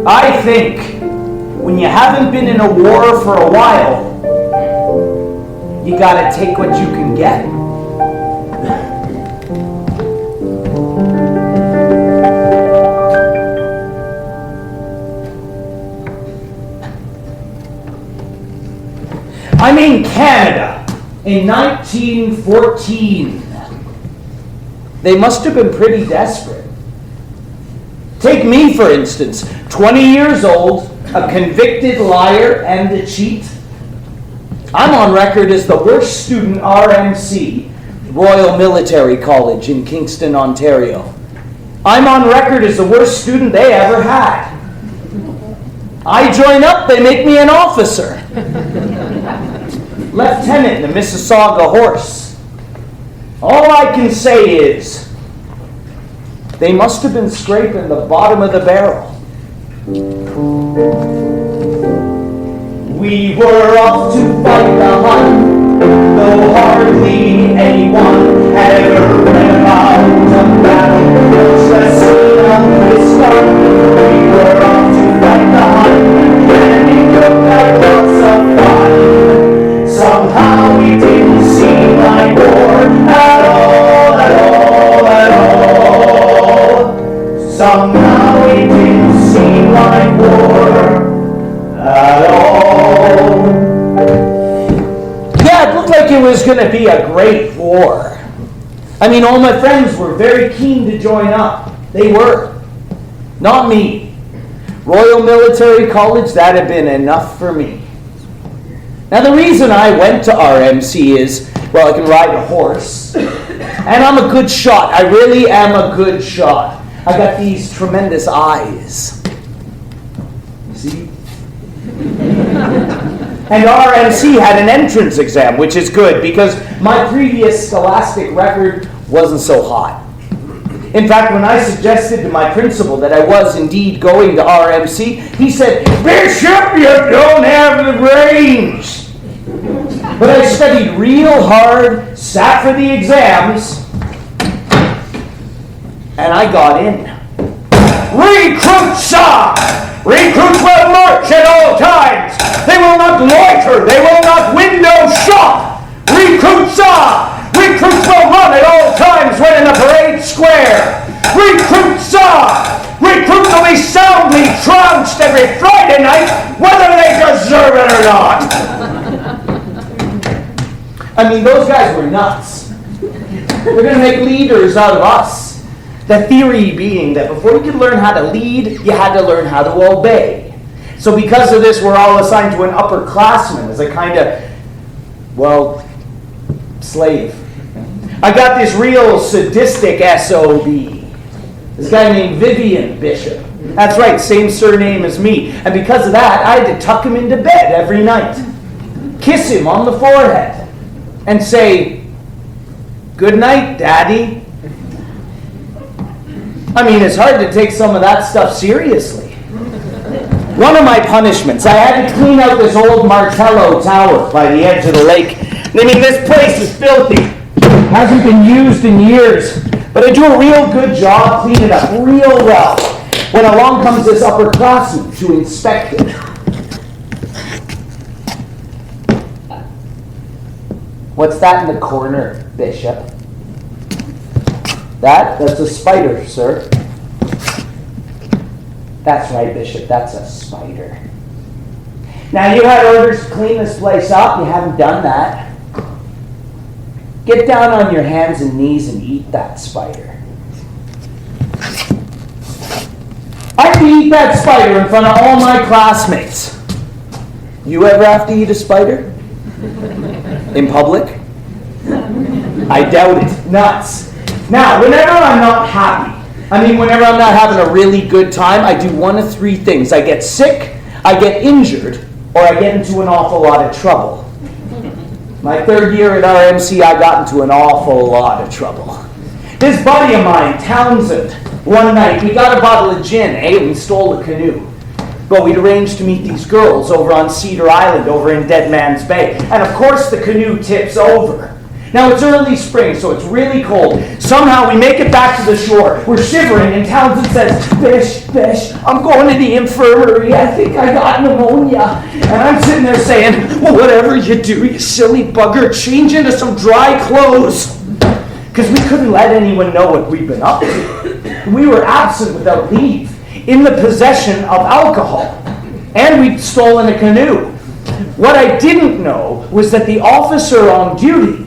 I think when you haven't been in a war for a while, you gotta take what you can get. I'm in Canada in 1914. They must have been pretty desperate. Take me, for instance, 20 years old, a convicted liar and a cheat. I'm on record as the worst student RMC, Royal Military College in Kingston, Ontario. I'm on record as the worst student they ever had. I join up, they make me an officer. Lieutenant in the Mississauga Horse. All I can say is, they must have been scraping the bottom of the barrel. We were off to fight the Hun, though hardly anyone had ever read about a battle which has seen on this start. We were off to fight the Hun, and it looked like lots of fun. Somehow we didn't seem like war at all, at all, at all. Somehow we didn't seem like war at all. Yeah, it looked like it was going to be a great war. I mean, all my friends were very keen to join up. They were. Not me. Royal Military College, that had been enough for me. Now, the reason I went to RMC is, well, I can ride a horse, and I'm a good shot. I really am a good shot. I got these tremendous eyes. See? And RMC had an entrance exam, which is good, because my previous scholastic record wasn't so hot. In fact, when I suggested to my principal that I was indeed going to RMC, he said, "Bishop, you don't have the brains." But I studied real hard, sat for the exams, and I got in. Recruits, sir! Recruits will march at all times. They will not loiter. They will not window shop. Recruits, sir! Recruits will run at all times when in the parade square. Recruits, sir! Recruits will be soundly trounced every Friday night, whether they deserve it or not. I mean, those guys were nuts. They're going to make leaders out of us. The theory being that before you could learn how to lead, you had to learn how to obey. So because of this, we're all assigned to an upperclassman as a kind of, well, slave. I got this real sadistic SOB. This guy named Vivian Bishop. That's right, same surname as me. And because of that, I had to tuck him into bed every night, kiss him on the forehead, and say, "Good night, Daddy." I mean, it's hard to take some of that stuff seriously. One of my punishments, I had to clean out this old Martello tower by the edge of the lake. I mean, this place is filthy. Hasn't been used in years. But I do a real good job cleaning it up real well when along comes this upperclassman to inspect it. What's that in the corner, Bishop? That's a spider, sir. That's right, Bishop, that's a spider. Now, you had orders to clean this place up. You haven't done that. Get down on your hands and knees and eat that spider. I have to eat that spider in front of all my classmates. You ever have to eat a spider? In public? I doubt it. Nuts. Now, whenever I'm not happy, whenever I'm not having a really good time, I do one of three things. I get sick, I get injured, or I get into an awful lot of trouble. My third year at RMC, I got into an awful lot of trouble. This buddy of mine, Townsend, one night, we got a bottle of gin, and we stole a canoe. But we'd arranged to meet these girls over on Cedar Island, over in Dead Man's Bay. And of course the canoe tips over. Now it's early spring, so it's really cold. Somehow we make it back to the shore. We're shivering, and Townsend says, Bish, I'm going to the infirmary. I think I got pneumonia. And I'm sitting there saying, well, whatever you do, you silly bugger, change into some dry clothes. Because we couldn't let anyone know what we'd been up to. We were absent without leave, in the possession of alcohol, and we'd stolen a canoe. What I didn't know was that the officer on duty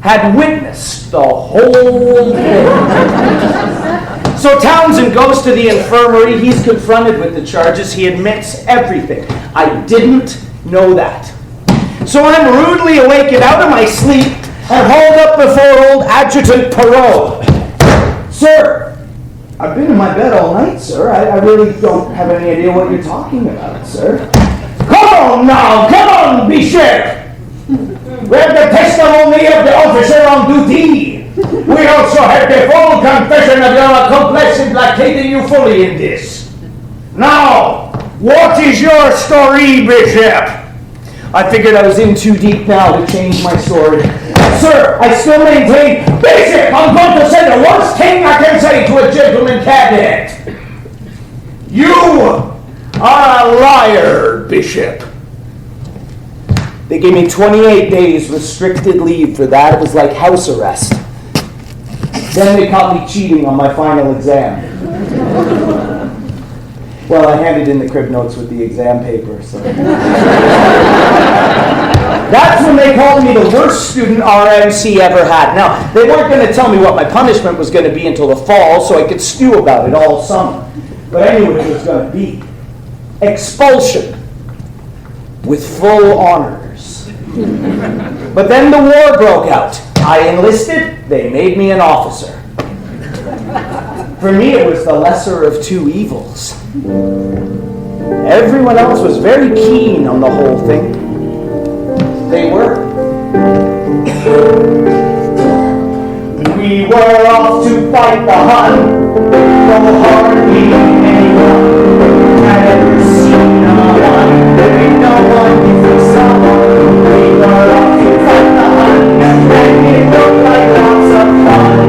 had witnessed the whole thing. So Townsend goes to the infirmary. He's confronted with the charges. He admits everything. I didn't know that. So I'm rudely awakened out of my sleep and hauled up before old Adjutant Perot. Sir, I've been in my bed all night, sir. I really don't have any idea what you're talking about, sir. Come on now, come on, Bishop. We have the testimony of the officer on duty. We also have the full confession of your accomplice implicating you fully in this. Now, what is your story, Bishop? I figured I was in too deep now to change my story. Sir, I still maintain, Bishop, I'm going to say the worst thing I can say to a gentleman cadet. You are a liar, Bishop. They gave me 28 days restricted leave for that. It was like house arrest. Then they caught me cheating on my final exam. Well, I handed in the crib notes with the exam paper, so. That's when they called me the worst student RMC ever had. Now, they weren't going to tell me what my punishment was going to be until the fall, so I could stew about it all summer. But I knew what it was going to be. Expulsion. With full honors. But then the war broke out. I enlisted, they made me an officer. For me, it was the lesser of two evils. Everyone else was very keen on the whole thing. They were. We were off to fight the Hun, though hardly anyone had ever seen a Hun. There ain't no one who thinks someone. We were off to fight the Hun, and it looked like lots of fun.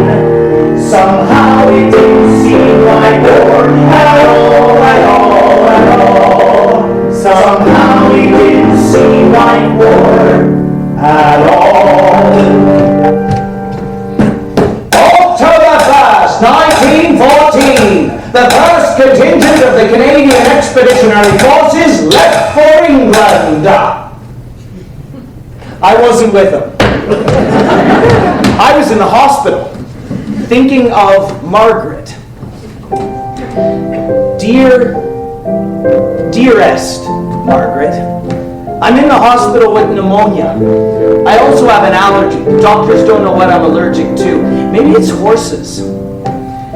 Somehow it didn't seem like war at all, at all, at all. Somehow it didn't seem like war at all. October 1st, 1914, the first contingent of the Canadian Expeditionary Forces left for England. I wasn't with them. I was in the hospital, thinking of Margaret. Dearest Margaret, I'm in the hospital with pneumonia. I also have an allergy. The doctors don't know what I'm allergic to. Maybe it's horses.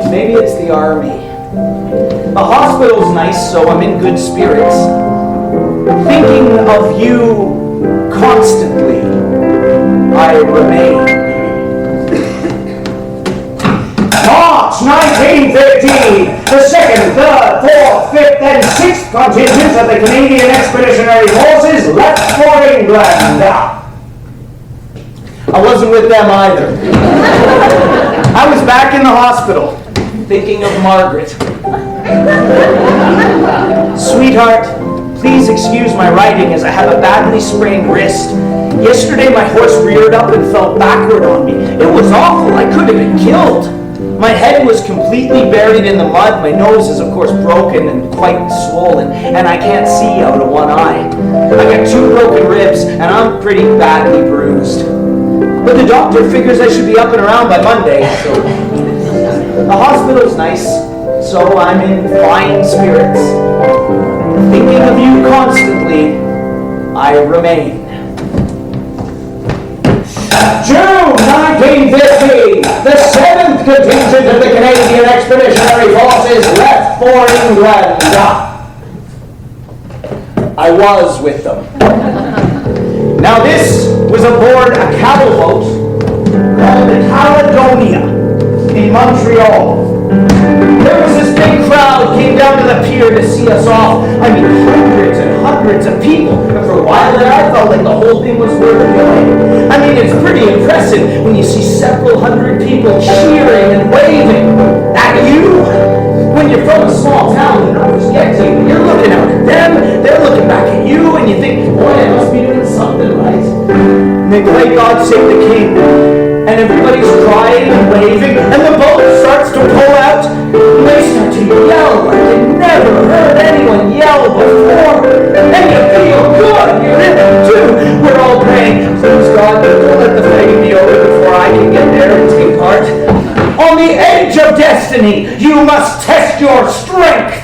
Maybe it's the army. The hospital's nice, so I'm in good spirits. Thinking of you constantly, I remain. March 1915, the 2nd, 3rd, 4th, 5th, and 6th contingents of the Canadian Expeditionary Forces left for England. I wasn't with them either. I was back in the hospital, thinking of Margaret. Sweetheart, please excuse my writing as I have a badly sprained wrist. Yesterday my horse reared up and fell backward on me. It was awful. I could have been killed. My head was completely buried in the mud. My nose is of course broken and quite swollen, and I can't see out of one eye. I got 2 broken ribs and I'm pretty badly bruised. But the doctor figures I should be up and around by Monday, so the hospital's nice, so I'm in fine spirits. Thinking of you constantly, I remain. June 1915, the 7th contingent of the Canadian Expeditionary Forces left for England. I was with them. Now this was aboard a cattle boat called the Caledonia in Montreal. There was this big crowd came down to the pier to see us off. I mean, hundreds and hundreds of people. And for a while there, I felt like the whole thing was worth doing. I mean, it's pretty impressive when you see several hundred people cheering and waving at you. When you're from a small town, the numbers get to you. You're looking out at them, they're looking back at you, and you think, boy, I must be doing something right. And then, great God save the King. And everybody's crying and waving, and the boat starts to pull out, and they start to yell like I've never heard anyone yell before. And you feel good, you really do. We're all praying, please God, don't let the fighting be over before I can get there and take part. On the edge of destiny, you must test your strength.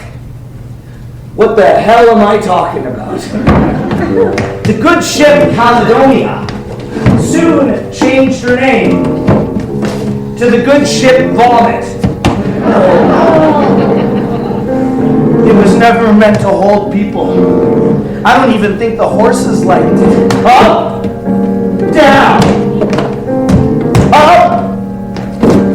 What the hell am I talking about? The good ship Caledonia soon changed her name to the good ship Vomit. It was never meant to hold people. I don't even think the horses liked it. Up, down, up,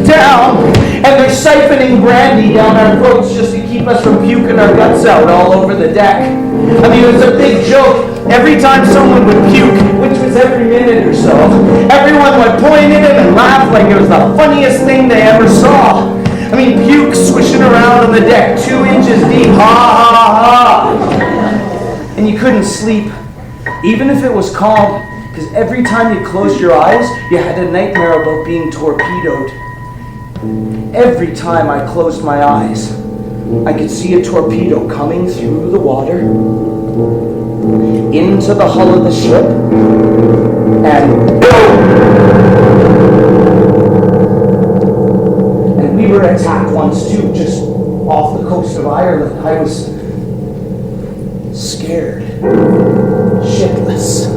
down, and they're siphoning brandy down our throats just to keep us from puking our guts out all over the deck. I mean, it was a big joke. Every time someone would puke, which was every minute or so, everyone would point at it and laugh like it was the funniest thing they ever saw. I mean, puke swishing around on the deck, 2 inches deep, ha ha ha. And you couldn't sleep, even if it was calm, because every time you closed your eyes, you had a nightmare about being torpedoed. Every time I closed my eyes, I could see a torpedo coming through the water, into the hull of the ship, and boom! And we were attacked once too, just off the coast of Ireland. I was scared, shipless.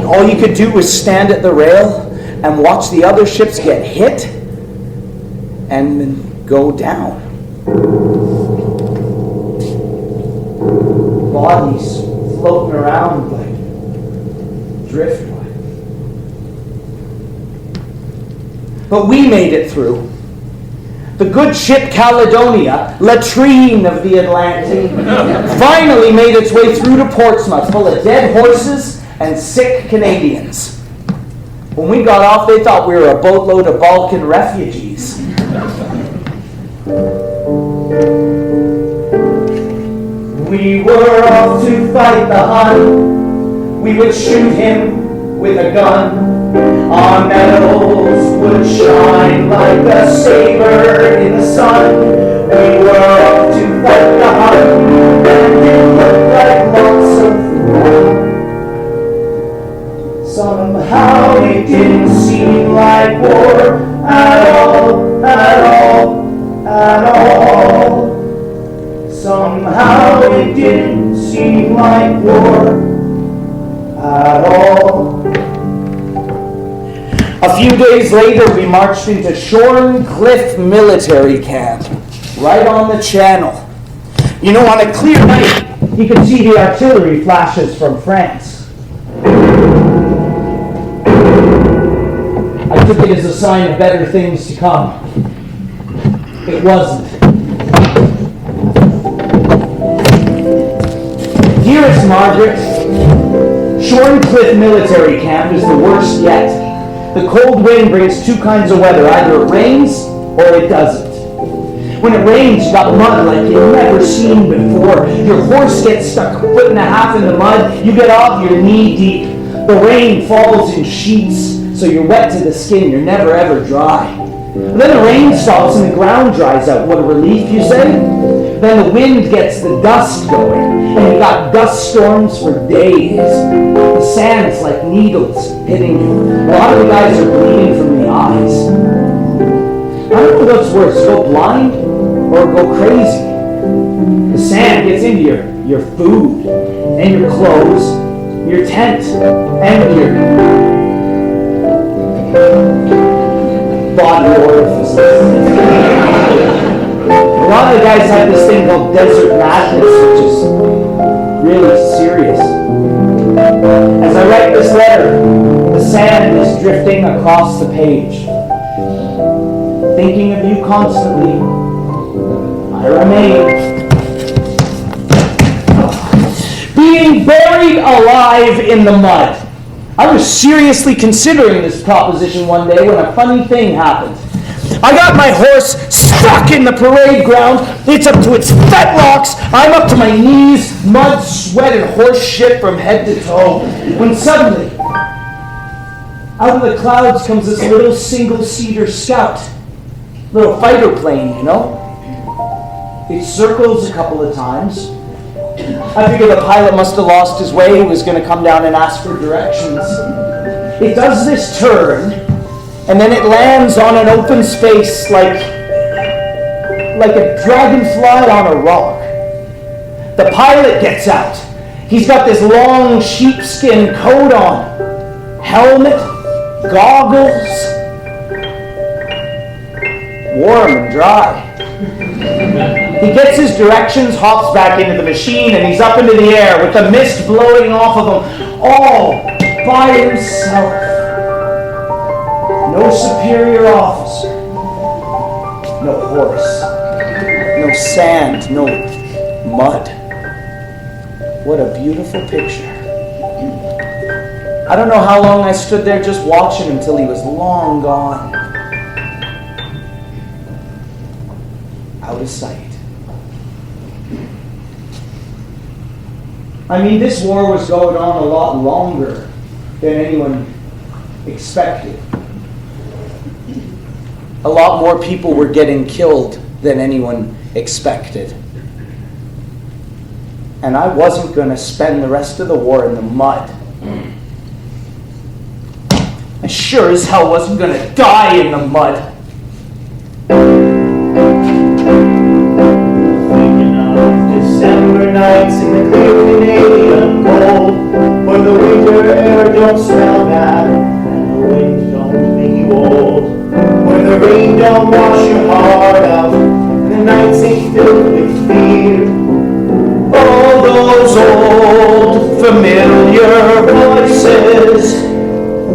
All you could do was stand at the rail and watch the other ships get hit and then go down. Bodies floating around like driftwood. But we made it through. The good ship Caledonia, latrine of the Atlantic, finally made its way through to Portsmouth full of dead horses and sick Canadians. When we got off, they thought we were a boatload of Balkan refugees. We were off to fight the Hun. We would shoot him with a gun. Our medals would shine like a saber in the sun. We were off to fight the Hun, and it looked like lots of fun. Somehow it didn't seem like war at all, at all, at all. Somehow it didn't seem like war at all. A few days later, we marched into Shorn Cliff Military Camp, right on the channel. You know, on a clear night, you could see the artillery flashes from France. I took it as a sign of better things to come. It wasn't. Dearest Margaret, Shorncliffe Military Camp is the worst yet. The cold wind brings two kinds of weather. Either it rains or it doesn't. When it rains, you got mud like you've never seen before. Your horse gets stuck a foot and a half in the mud. You get off, you're knee deep. The rain falls in sheets, so you're wet to the skin. You're never ever dry. And then the rain stops and the ground dries out. What a relief, you say? Then the wind gets the dust going, and you got dust storms for days. The sand's like needles hitting you. A lot of the guys are bleeding from the eyes. I don't know what's worse, go blind or go crazy. The sand gets into your food and your clothes, your tent, and your body orifices. A lot of the guys have this thing called desert madness, which is really serious. As I write this letter, the sand is drifting across the page. Thinking of you constantly, I remain. Being buried alive in the mud. I was seriously considering this proposition one day when a funny thing happened. I got my horse stuck in the parade ground. It's up to its fetlocks. I'm up to my knees, mud, sweat, and horse shit from head to toe. When suddenly, out of the clouds comes this little single-seater Scout. Little fighter plane, you know? It circles a couple of times. I figure the pilot must have lost his way. He was going to come down and ask for directions. It does this turn, and then it lands on an open space like a dragonfly on a rock. The pilot gets out. He's got this long sheepskin coat on, helmet, goggles, warm and dry. He gets his directions, hops back into the machine, and he's up into the air with the mist blowing off of him, all by himself. No superior officer, no horse, no sand, no mud. What a beautiful picture. I don't know how long I stood there just watching him till he was long gone. Out of sight. I mean, this war was going on a lot longer than anyone expected. A lot more people were getting killed than anyone expected. And I wasn't going to spend the rest of the war in the mud. I sure as hell wasn't going to die in the mud. December nights in the clear Canadian cold, where the winter air don't smell bad and the wind don't make you old, where the rain don't wash your heart out and the nights ain't filled with fear. All those old familiar voices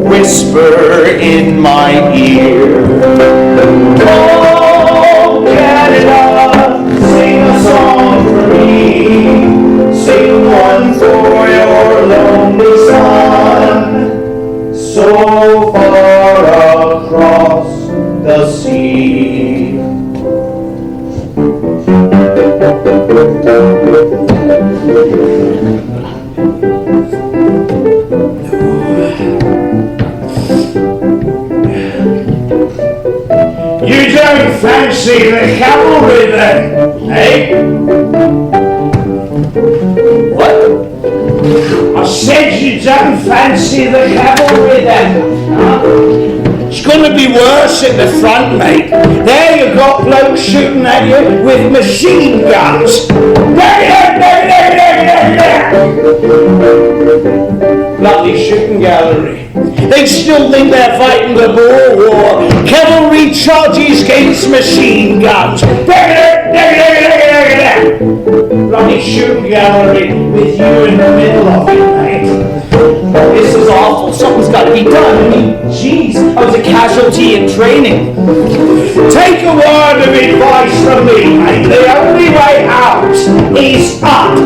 whisper in my ear. Oh, Canada, sing a song for me. Sing one for your lonely son, so far across the sea. You don't fancy the cavalry then, eh? What? I said you don't fancy the cavalry then, huh? It's going to be worse at the front, mate. There you've got blokes shooting at you with machine guns. Bloody shooting gallery. They still think they're fighting the Boer War. Cavalry charges against machine guns. Bloody shooting gallery with you in the middle of it, mate. This is awful. Something's got to be done. I mean, jeez, I was a casualty in training. Take a word of advice from me, mate. The only way out is up.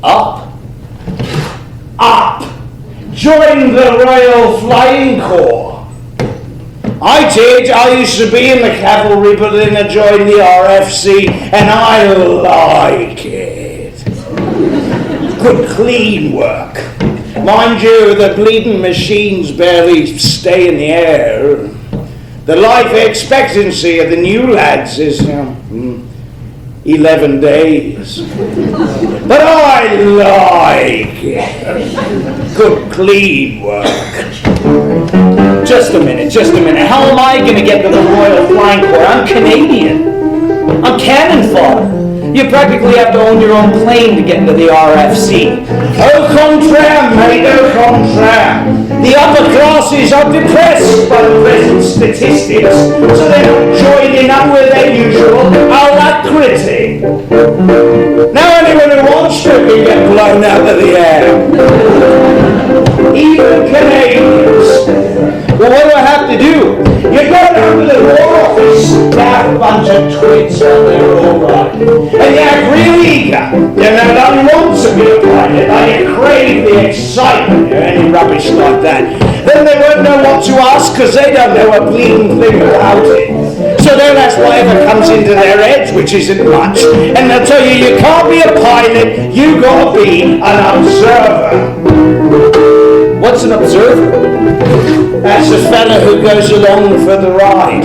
Up? Up. Join the Royal Flying Corps. I did. I used to be in the cavalry, but then I joined the RFC, and I like it. Good, clean work. Mind you, the bleeding machines barely stay in the air. The life expectancy of the new lads is 11 days. But I like it. Good, clean work. Just a minute. How am I going to get to the Royal Flying Corps? I'm Canadian. I'm cannon fodder. You practically have to own your own plane to get into the RFC. Au contraire, mate, au contraire. The upper classes are depressed by the present statistics, so they're not joining up with their usual alacrity. Now anyone who wants to can get blown out of the air. Even Canadians. Well, what do I have to do? You go down to the War Office, they have a bunch of twits and they're all right. And you act real eager. You know, don't want to be a pilot, and you crave the excitement or any rubbish like that. Then they won't know what to ask because they don't know a bleeding thing about it. So they'll ask whatever comes into their heads, which isn't much. And they'll tell you, you can't be a pilot, you got to be an observer. What's an observer? That's a fella who goes along for the ride,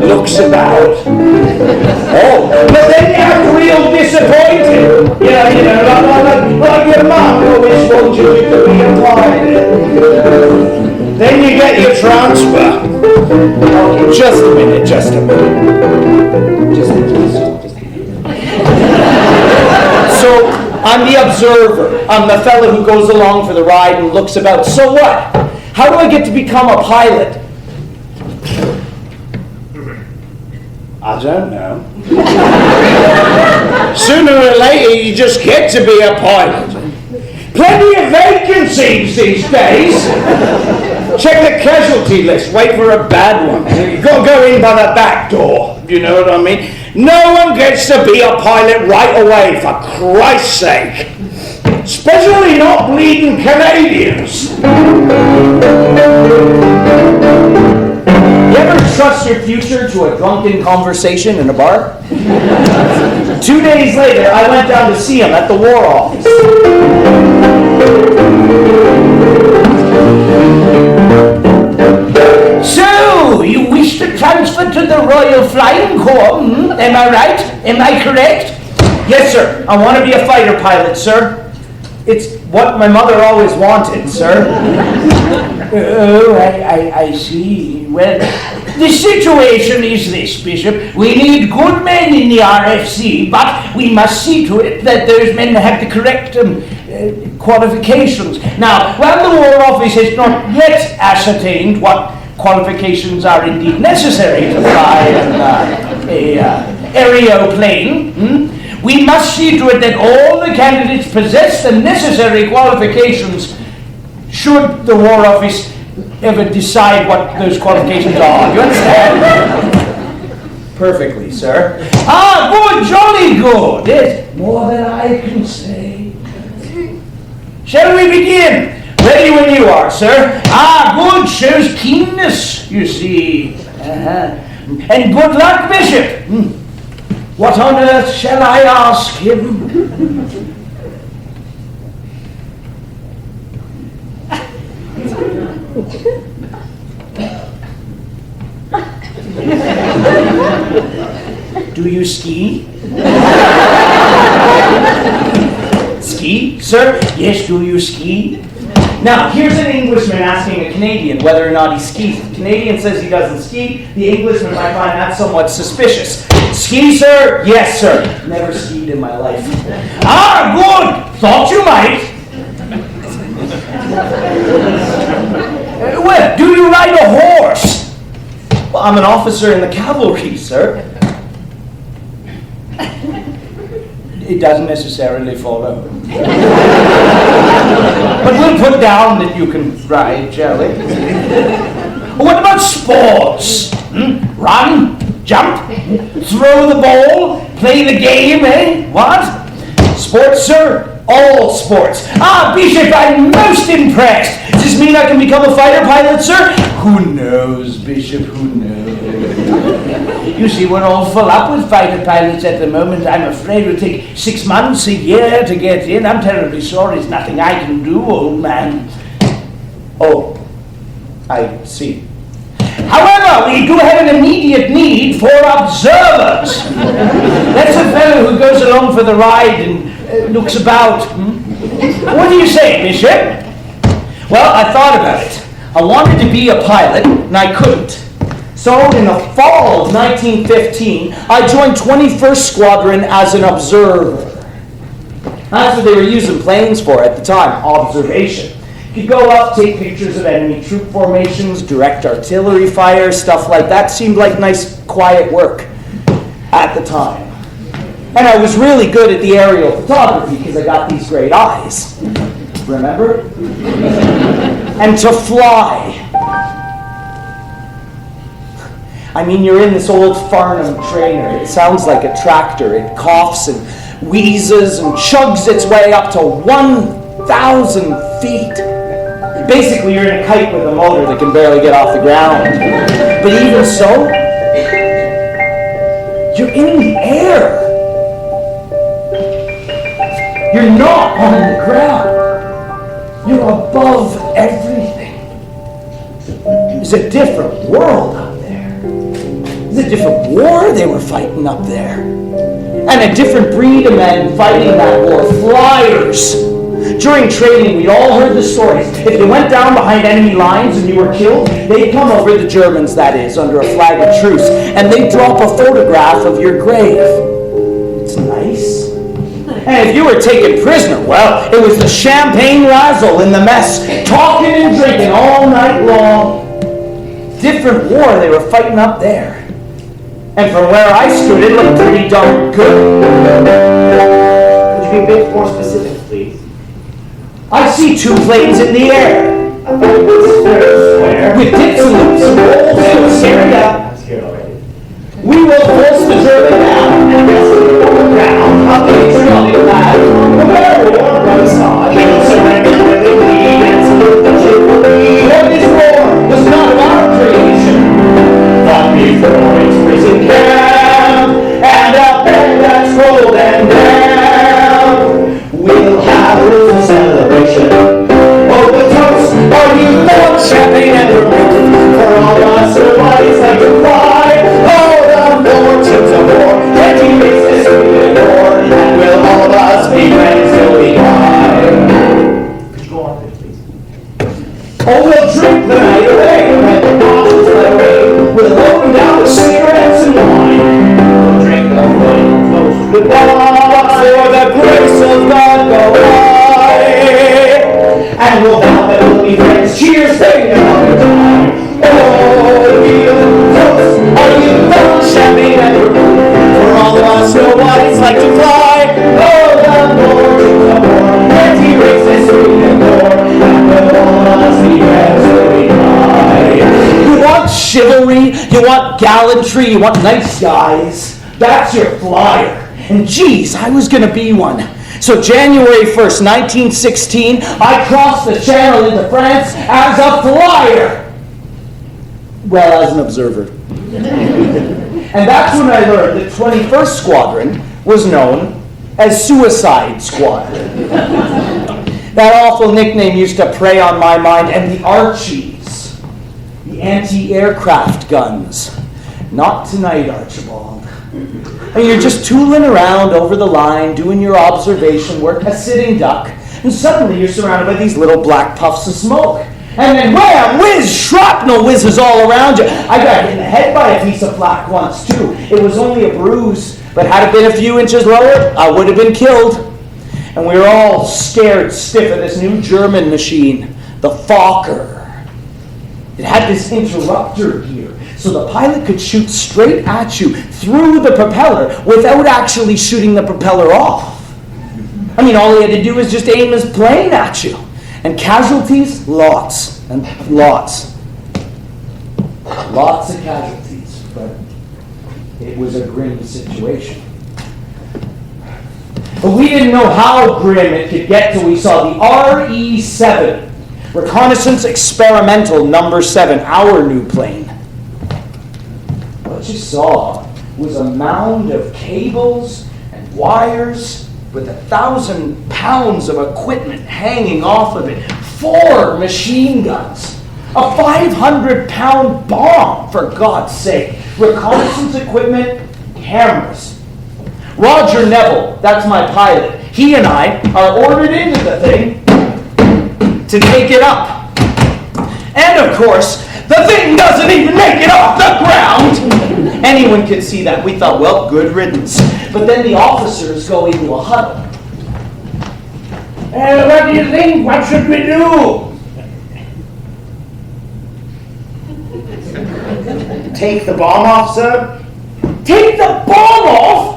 looks about. Oh, but then you have real disappointed. Like your mum always wanted you to be a pilot. Then you get your transfer. Okay, just a minute. So, I'm the observer. I'm the fella who goes along for the ride and looks about. So what? How do I get to become a pilot? I don't know. Sooner or later, you just get to be a pilot. Plenty of vacancies these days. Check the casualty list. Wait for a bad one. You've got to go in by the back door. You know what I mean? No one gets to be a pilot right away, for Christ's sake. Especially not bleeding Canadians. You ever trust your future to a drunken conversation in a bar? 2 days later, I went down to see him at the War Office. So, you wish to transfer to the Royal Flying Corps, Am I right? Am I correct? Yes, sir. I want to be a fighter pilot, sir. It's what my mother always wanted, sir. Oh, I see. Well, the situation is this, Bishop. We need good men in the RFC, but we must see to it that those men have the correct qualifications. Now, while the War Office has not yet ascertained what qualifications are indeed necessary to fly an aeroplane, we must see to it that all the candidates possess the necessary qualifications should the War Office ever decide what those qualifications are. Do you understand? Perfectly, sir. Ah, good, jolly good. There's more than I can say. Shall we begin? Ready when you are, sir. Ah, good, shows keenness, you see. And good luck, Bishop. What on earth shall I ask him? Do you ski? Ski, sir? Yes, do you ski? Now, here's an Englishman asking a Canadian whether or not he skis. The Canadian says he doesn't ski. The Englishman might find that somewhat suspicious. Ski, sir? Yes, sir. Never skied in my life. Ah, good. Thought you might. Well, do you ride a horse? Well, I'm an officer in the cavalry, sir. It doesn't necessarily follow. But we'll put down that you can ride, shall we? What about sports? Run, jump, throw the ball, play the game, eh? What? Sports, sir? All sports. Ah, Bishop, I'm most impressed. Does this mean I can become a fighter pilot, sir? Who knows, Bishop, who knows? You see, we're all full up with fighter pilots at the moment. I'm afraid it'll take 6 months, a year to get in. I'm terribly sorry. There's nothing I can do, old man. Oh, I see. However, we do have an immediate need for observers. That's a fellow who goes along for the ride and looks about. What do you say, Bishop? Well, I thought about it. I wanted to be a pilot, and I couldn't. So, in the fall of 1915, I joined 21st Squadron as an observer. That's what they were using planes for at the time, observation. You could go up, take pictures of enemy troop formations, direct artillery fire, stuff like that. Seemed like nice, quiet work at the time. And I was really good at the aerial photography because I got these great eyes. Remember? And to fly. I mean, you're in this old Farnham trainer. It sounds like a tractor. It coughs and wheezes and chugs its way up to 1,000 feet. Basically, you're in a kite with a motor that can barely get off the ground. But even so, you're in the air. You're not on the ground. You're above everything. It's a different world out there. It's a different war they were fighting up there. And a different breed of men fighting that war. Flyers. During training, we all heard the stories. If you went down behind enemy lines and you were killed, they'd come over, the Germans that is, under a flag of truce, and they'd drop a photograph of your grave. It's nice. And if you were taken prisoner, well, it was the champagne razzle in the mess, talking and drinking all night long. Different war they were fighting up there. And from where I stood, it looked pretty darn good. Could you be a bit more specific, please? I see 2 planes in the air. I thought it was square. With dips and loops and rolls to Syria. I'm scared already. We will force the German down and rescue the ground. Up the patriotic flag. Prepare war from the side. We will surrender when they bleed and salute the Jubilee. For this war was not of our creation, But before its prison camp, and a band that's rolled and down, we'll have a celebration. oh, the toast, are you born champagne and vermouth? For all us who bodies like to fly, Oh, the fortunes of war, and he makes this we adore, and we'll all of us be friends till we die. Could you go on with it, please? oh, we'll drink the night away, when the bottles let away, we'll open down the cigarettes and wine. We'll drink the flame close to the But for the grace of God go high, and we'll vow that we'll be friends. cheers, sing another time. Oh, we'll toast, are you born champagne and vermouth? For all of us who whites like to fly, oh, the fortunes of war, and he raised this sweet and poor, and we'll all of us be friends till we die. You want chivalry, you want gallantry, you want nice guys. That's your flyer. And geez, I was going to be one. So January 1st, 1916, I crossed the channel into France as a flyer. Well, as an observer. And that's when I learned that 21st Squadron was known as Suicide Squadron. That awful nickname used to prey on my mind. And the Archies, the anti-aircraft guns. Not tonight, Archibald. And you're just tooling around over the line, doing your observation work, a sitting duck, and suddenly you're surrounded by these little black puffs of smoke. And then wham, whiz, shrapnel whizzes all around you. I got hit in the head by a piece of flak once, too. It was only a bruise, but had it been a few inches lower, I would have been killed. And we were all scared stiff of this new German machine, the Fokker. It had this interrupter gear, so the pilot could shoot straight at you through the propeller without actually shooting the propeller off. I mean, all he had to do was just aim his plane at you. And casualties? Lots and lots. Lots of casualties, but it was a grim situation. But we didn't know how grim it could get till we saw the RE-7, Reconnaissance Experimental Number 7, our new plane. What you saw was a mound of cables and wires with 1,000 pounds of equipment hanging off of it. 4 machine guns. A 500-pound bomb, for God's sake. Reconnaissance equipment, cameras. Roger Neville, that's my pilot. He and I are ordered into the thing to take it up. And of course, the thing doesn't even make it off the ground. Anyone could see that. We thought, well, good riddance. But then the officers go into a huddle. What do you think? What should we do? Take the bomb off, sir? Take the bomb off?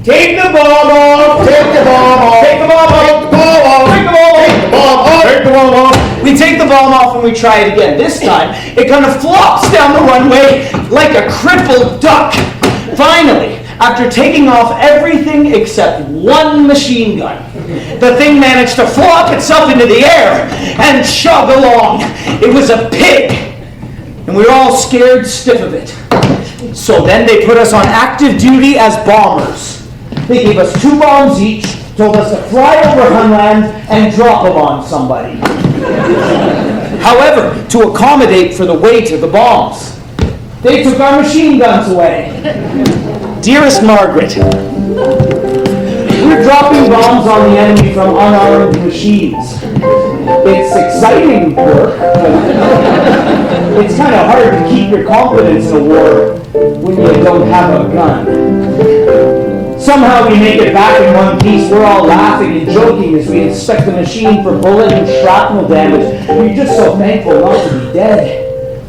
Take the bomb off! Take the bomb off! Take the bomb off! Take the bomb off! Take the bomb off! Take the bomb off! Take the bomb off! We take the bomb off and we try it again. This time, it kind of flops down the runway like a crippled duck. Finally, after taking off everything except 1 machine gun, the thing managed to flop itself into the air and chug along. It was a pig. And we were all scared stiff of it. So then they put us on active duty as bombers. They gave us 2 bombs each, told us to fly over Hunland and drop them on somebody. However, to accommodate for the weight of the bombs, they took our machine guns away. Dearest Margaret, we're dropping bombs on the enemy from unarmed machines. It's exciting work, but it's kind of hard to keep your confidence in a war when you don't have a gun. Somehow we make it back in one piece. We're all laughing and joking as we inspect the machine for bullet and shrapnel damage. We're just so thankful not to be dead.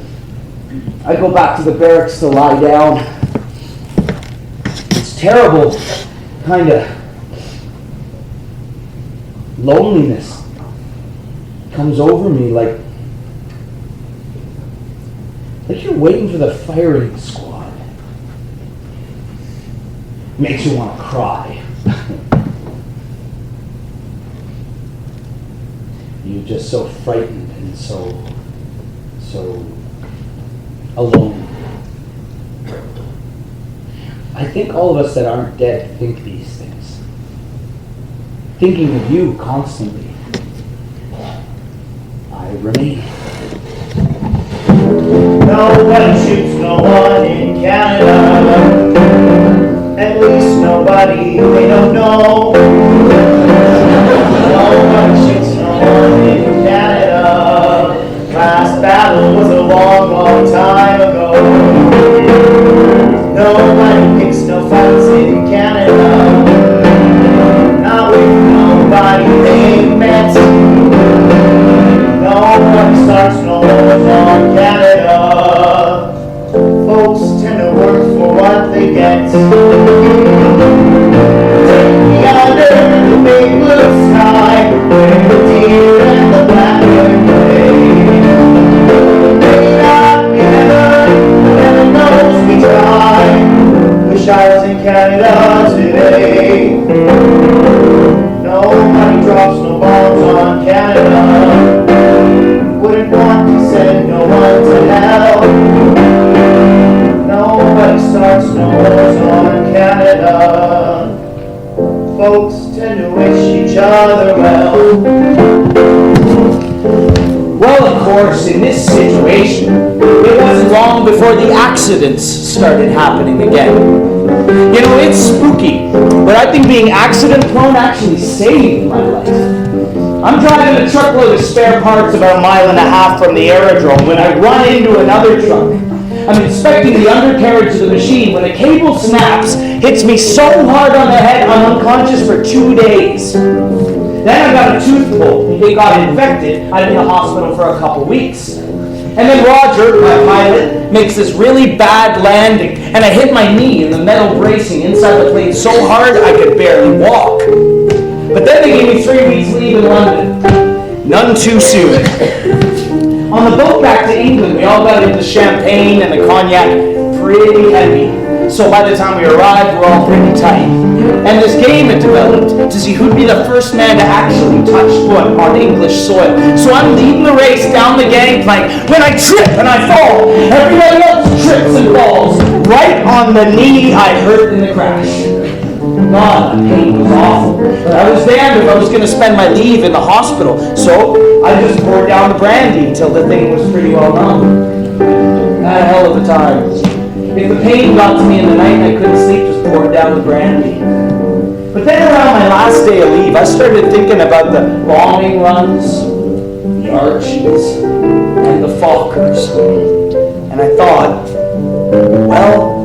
I go back to the barracks to lie down. It's terrible, kind of loneliness comes over me like you're waiting for the firing squad. Makes you want to cry. You're just so frightened and so alone. I think all of us that aren't dead think these things. Thinking of you constantly. I remain. Nobody shoots no one in Canada. At least nobody they don't know. Nobody shoots no one in Canada. Last battle was a long, long time ago. Nobody picks no fights in Canada. Not with nobody they met. Nobody starts no wars on Canada. Folks tend to work for what they get. Take me under the big blue sky, where the deer and the blackbird play. May not be heaven, heaven knows we try. Wish I was in Canada today. Nobody drops no bombs on Canada. Wouldn't want to send no one to hell. Nobody starts no wars on Canada. Folks tend to wish each other well. Well, of course, in this situation, it wasn't long before the accidents started happening again. You know, it's spooky, but I think being accident prone actually saved my life. I'm driving a truckload of spare parts about 1.5 miles from the aerodrome when I run into another truck. I'm inspecting the undercarriage of the machine when a cable snaps, hits me so hard on the head I'm unconscious for 2 days. Then I got a tooth pulled. It got infected. I'm in the hospital for a couple weeks. And then Roger, my pilot, makes this really bad landing, and I hit my knee in the metal bracing inside the plane so hard I could barely walk. But then they gave me 3 weeks leave in London. None too soon. On the boat back to England, we all got into champagne and the cognac pretty heavy. So by the time we arrived, we're all pretty tight. And this game had developed to see who'd be the first man to actually touch foot on English soil. So I'm leading the race down the gangplank when I trip and I fall. Everybody else trips and falls. Right on the knee I hurt in the crash. God, the pain was awful. But I was damned if I was going to spend my leave in the hospital. So I just poured down the brandy until the thing was pretty well numb. Had a hell of a time. If the pain got to me in the night and I couldn't sleep, just poured down the brandy. But then around my last day of leave, I started thinking about the bombing runs, the Archies, and the Fokkers. And I thought, well,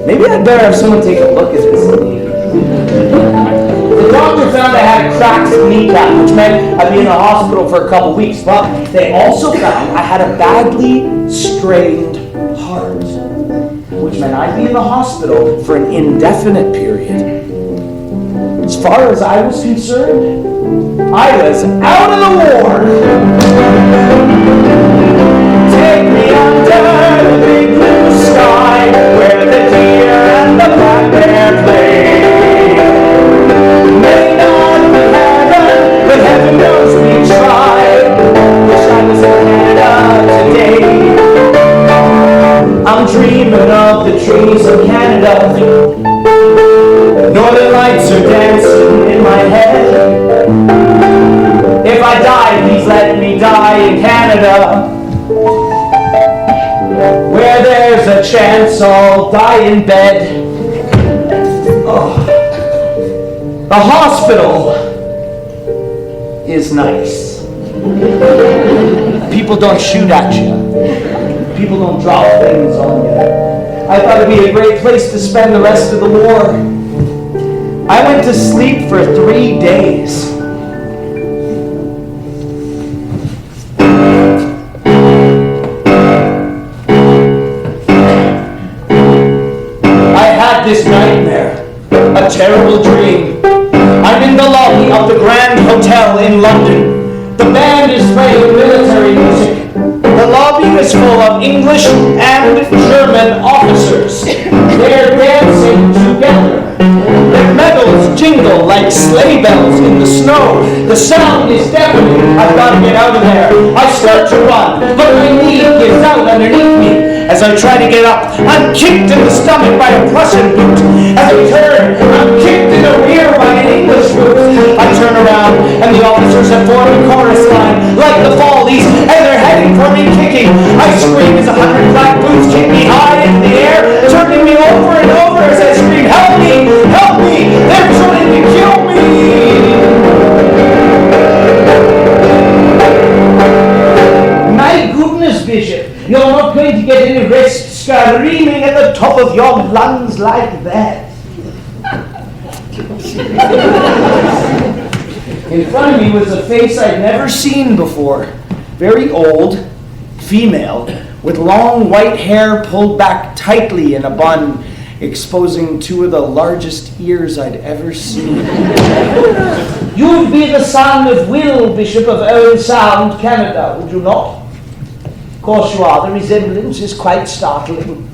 maybe I'd better have someone take a look at this. The doctor found I had a cracked kneecap, which meant I'd be in the hospital for a couple weeks. But they also found I had a badly strained heart, which meant I'd be in the hospital for an indefinite period. As far as I was concerned, I was out of the war. Take me under the big blue sky, where the deer and the black bear play. May not be heaven, but heaven knows we try. Wish I was in Canada today. I'm dreaming of the trees of Canada. Northern lights are dancing in my head. If I die, please let me die in Canada, where there's a chance I'll die in bed. Oh. The hospital is nice. People don't shoot at you. People don't drop things on you. I thought it'd be a great place to spend the rest of the war. I went to sleep for 3 days. I had this nightmare, a terrible dream. I'm in the lobby of the Grand Hotel in London. The band is playing military music. The lobby is full of English and German officers. They're dancing together. Their medals jingle like sleigh bells in the snow. The sound is deafening. I've got to get out of there. I start to run, but my knee gives out underneath me. As I try to get up, I'm kicked in the stomach by a Prussian boot. As I turn, I'm kicked in the rear by an English boot. I turn around, and the officers have formed a chorus line, like the Follies, and they're heading for me kicking. I scream as 100 black boots kick me high in the air, turning me over and over as I scream, "Help me! Help me! They're trying to kill me!" My goodness, Bishop, you're not going to get any rest screaming at the top of your lungs like that. In front of me was a face I'd never seen before. Very old, female, with long white hair pulled back tightly in a bun, exposing 2 of the largest ears I'd ever seen. You'd be the son of Will, Bishop of Old Sound, Canada, would you not? Of course you are. The resemblance is quite startling.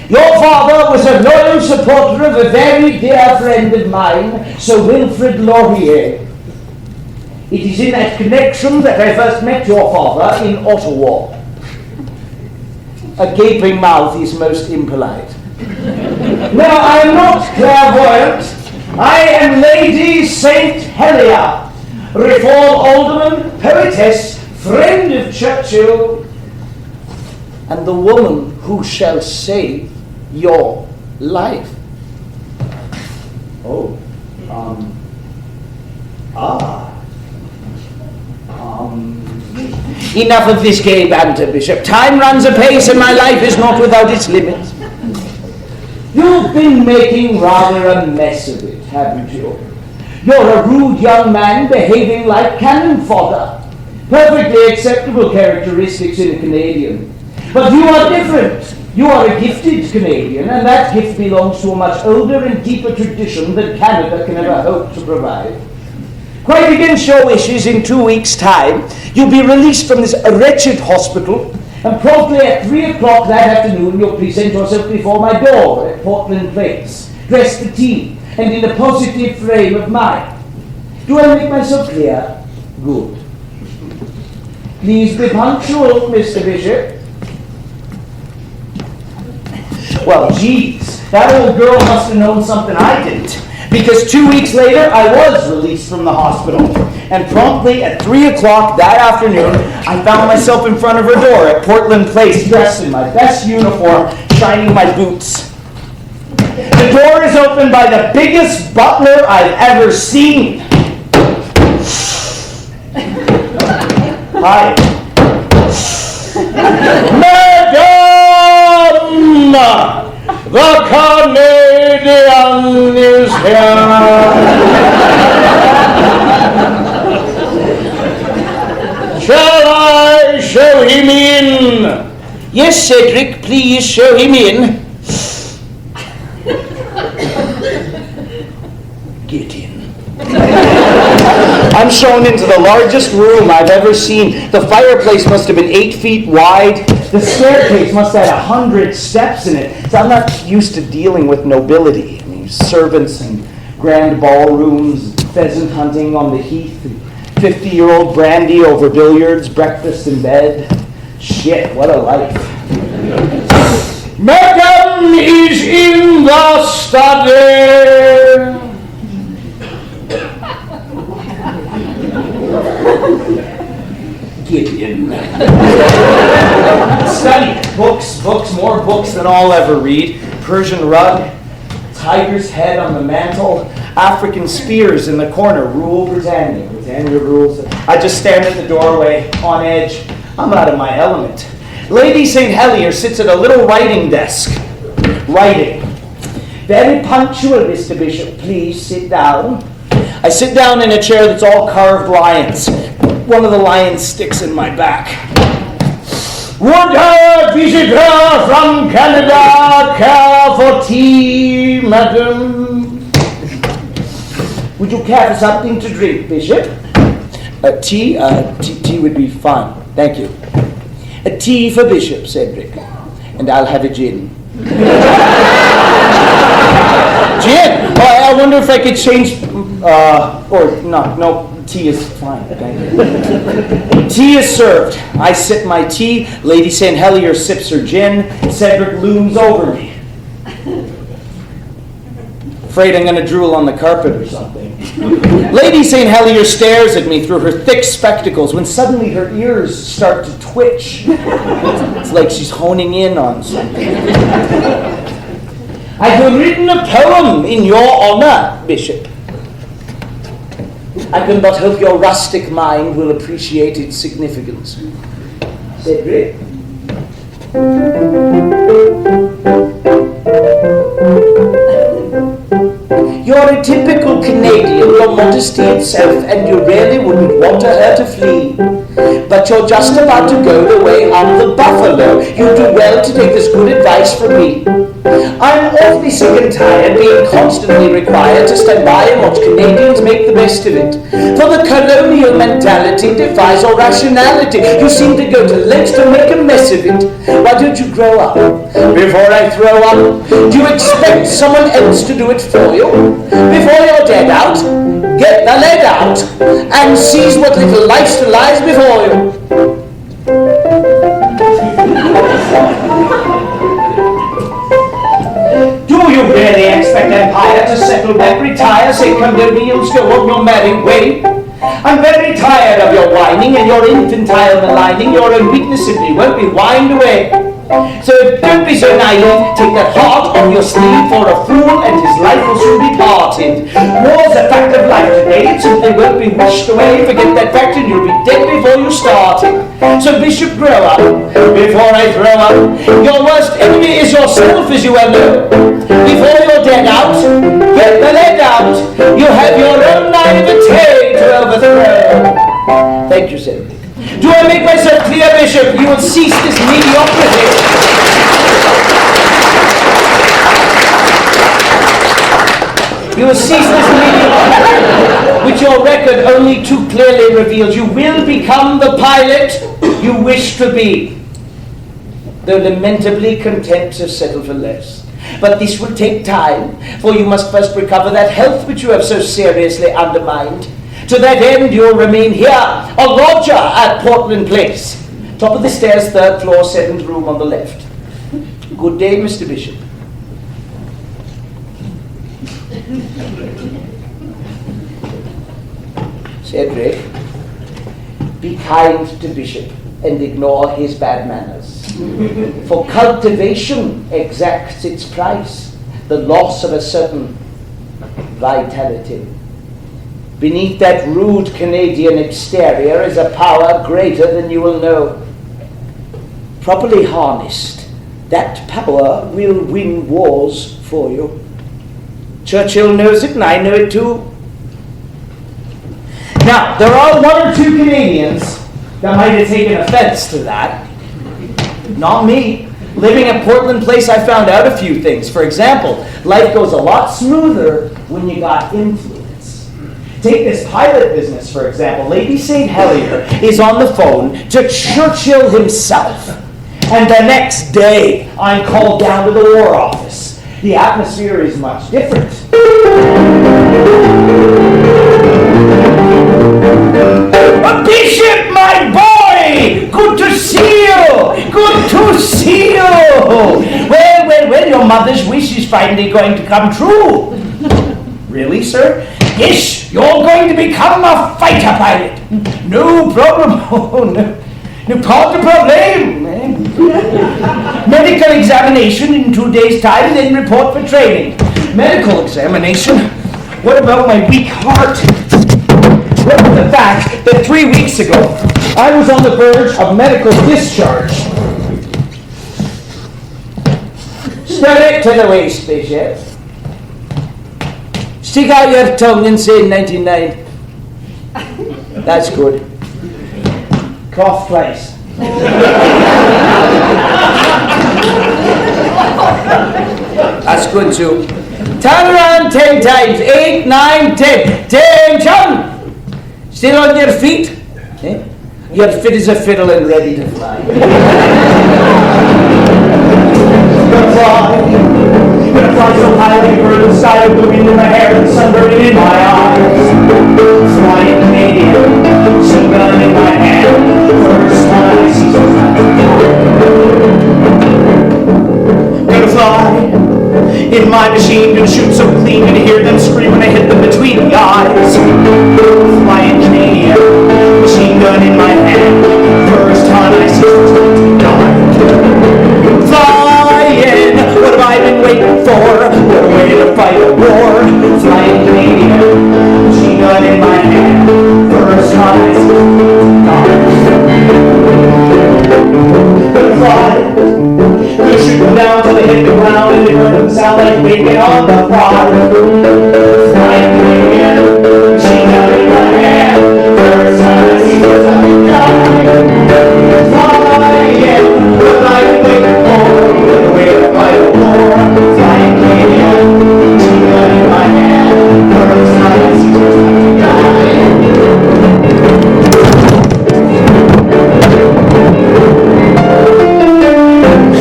Your father was a loyal supporter of a very dear friend of mine, Sir Wilfrid Laurier. It is in that connection that I first met your father in Ottawa. A gaping mouth is most impolite. Now, I am not clairvoyant. I am Lady St. Helier, Reform Alderman, poetess, friend of Churchill, and the woman who shall save your life. Enough of this gay banter, Bishop. Time runs apace and my life is not without its limits. You've been making rather a mess of it, haven't you? You're a rude young man behaving like cannon fodder. Perfectly acceptable characteristics in a Canadian. But you are different. You are a gifted Canadian, and that gift belongs to a much older and deeper tradition than Canada can ever hope to provide. Quite against your wishes, in 2 weeks' time, you'll be released from this wretched hospital, and promptly at 3 o'clock that afternoon you'll present yourself before my door at Portland Place, dressed for tea, and in a positive frame of mind. Do I make myself clear? Good. Please be punctual, Mr. Bishop. Well, geez, that old girl must have known something I didn't. Because 2 weeks later, I was released from the hospital. And promptly at 3 o'clock that afternoon, I found myself in front of her door at Portland Place, dressed in my best uniform, shining my boots. The door is opened by the biggest butler I've ever seen. Hi. Madame! The Canadian is here! Shall I show him in? Yes, Cedric, please show him in. Get in. I'm shown into the largest room I've ever seen. The fireplace must have been 8 feet wide. The staircase must have had 100 steps in it. So I'm not used to dealing with nobility. I mean, servants and grand ballrooms, pheasant hunting on the heath, 50-year-old brandy over billiards, breakfast in bed. Shit, what a life. Madame is in the study. Get in. Study. Books, more books than I'll ever read. Persian rug, tiger's head on the mantle, African spears in the corner. Rule Britannia. Britannia rules. I just stand at the doorway, on edge. I'm out of my element. Lady St. Helier sits at a little writing desk. Writing. Very punctual, Mr. Bishop. Please sit down. I sit down in a chair that's all carved lions. One of the lions sticks in my back. Would a visitor from Canada care for tea, madam? Would you care for something to drink, Bishop? Tea would be fine. Thank you. A tea for Bishop, Cedric. And I'll have a gin. Gin? Oh, I wonder if I could change... No, tea is fine, thank you. Tea is served. I sip my tea. Lady St. Helier sips her gin. Cedric looms over me. Afraid I'm going to drool on the carpet or something. Lady St. Helier stares at me through her thick spectacles when suddenly her ears start to twitch. It's like she's honing in on something. I have written a poem in your honor, Bishop. I can but hope your rustic mind will appreciate its significance. Cedric? You're a typical Canadian, your modesty itself, and you really wouldn't want her to flee. But you're just about to go the way of the buffalo. You do well to take this good advice from me. I'm awfully sick and tired being constantly required to stand by and watch Canadians make the best of it. For the colonial mentality defies all rationality. You seem to go to lengths to make a mess of it. Why don't you grow up? Before I throw up, do you expect someone else to do it for you? Before you're dead out, get the lead out and seize what little life still lies before you. Do you really expect empire to settle back, retire, say condominiums, go on your merry way? I'm very tired of your whining and your infantile maligning. Your own weakness simply won't be whined away. So don't be so naive, take that heart on your sleeve, for a fool and his life will soon be parted. War's a fact of life today, it simply won't be wished away. Forget that fact and you'll be dead before you started. So Bishop, grow up, before I throw up. Your worst enemy is yourself, as you well know. Before you're dead out, get the lead out. You have your own naivete to overthrow. Thank you, Cedric. Do I make myself clear, Bishop? You will cease this mediocrity. You will cease this mediocrity, which your record only too clearly reveals. You will become the pilot you wish to be, though lamentably content to settle for less. But this will take time, for you must first recover that health which you have so seriously undermined. To that end, you'll remain here, a lodger at Portland Place. Top of the stairs, 3rd floor, 7th room on the left. Good day, Mr. Bishop. Cedric, be kind to Bishop and ignore his bad manners. For cultivation exacts its price, the loss of a certain vitality. Beneath that rude Canadian exterior is a power greater than you will know. Properly harnessed, that power will win wars for you. Churchill knows it, and I know it too. Now, there are 1 or 2 Canadians that might have taken offense to that. Not me. Living at Portland Place, I found out a few things. For example, life goes a lot smoother when you got influence. Take this pilot business, for example. Lady St. Helier is on the phone to Churchill himself. And the next day, I'm called down to the War Office. The atmosphere is much different. Bishop, my boy! Good to see you! Good to see you! Well, your mother's wish is finally going to come true. Really, sir? Yes, you're going to become a fighter pilot. No problem. Oh, no pas de problème. Medical examination in 2 days' time, then report for training. Medical examination? What about my weak heart? What about the fact that 3 weeks ago, I was on the verge of medical discharge? Spread it to the waist, Bishop. Stick out your tongue and say 99. That's good. Cough twice. That's good too. Turn around 10 times. 8, 9, 10. Attention! Still on your feet. Eh? You're fit as a fiddle and ready to fly. Gonna fly so high like a bird in the sky, with the wind in my hair and the sun burning in my eyes. Flying Canadian, machine gun in my hand. First time I see gonna fly in my machine, gonna shoot so clean, gonna hear them scream when I hit them between the eyes. Flying Canadian, machine gun in my hand. First time I see something die. Flying, what have I been waiting for? What a way to fight a war. Flying Canadian, machine gun in my hand. First time I see something die. Gonna fly. Gonna shoot them down till they hit the ground and they burn them sound like bacon on the fry. Flying Canadian, machine gun in my hand. First time I see something die. Flying, what have I been waiting for? What a way to fight a war. Flying Canadian, machine gun in my hand. First time I see something die.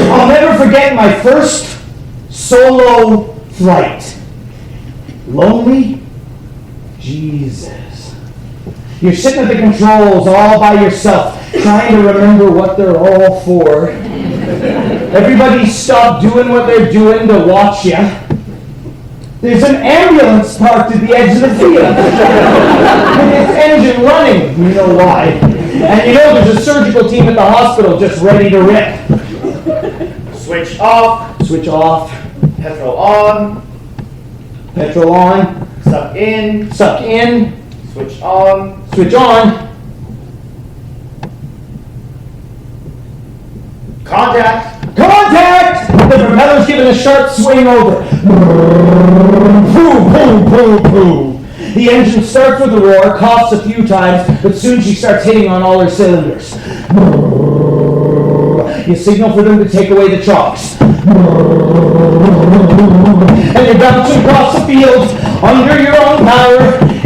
I'll never forget my first solo flight. Lonely? Jesus. You're sitting at the controls all by yourself, trying to remember what they're all for. Everybody stopped doing what they're doing to watch you. There's an ambulance parked at the edge of the field. With its engine running. You know why. And you know there's a surgical team at the hospital just ready to rip. Switch off. Switch off. Petrol on. Petrol on. Suck in. Suck in. Switch on. Switch on. Contact. Contact! The propeller's giving a sharp swing over. Boom, boom, boom, boom. The engine starts with a roar, coughs a few times, but soon she starts hitting on all her cylinders. You signal for them to take away the chocks. And you're bouncing across the field under your own power,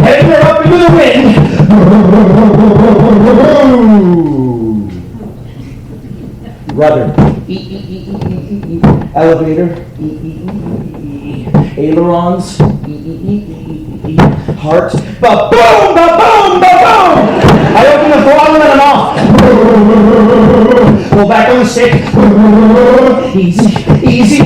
heading her up into the wind. Rudder. Elevator. Ailerons. Heart. Ba-boom! Ba-boom! Ba-boom! I open the throttle and I'm off. Pull back on the stick. Easy. Easy.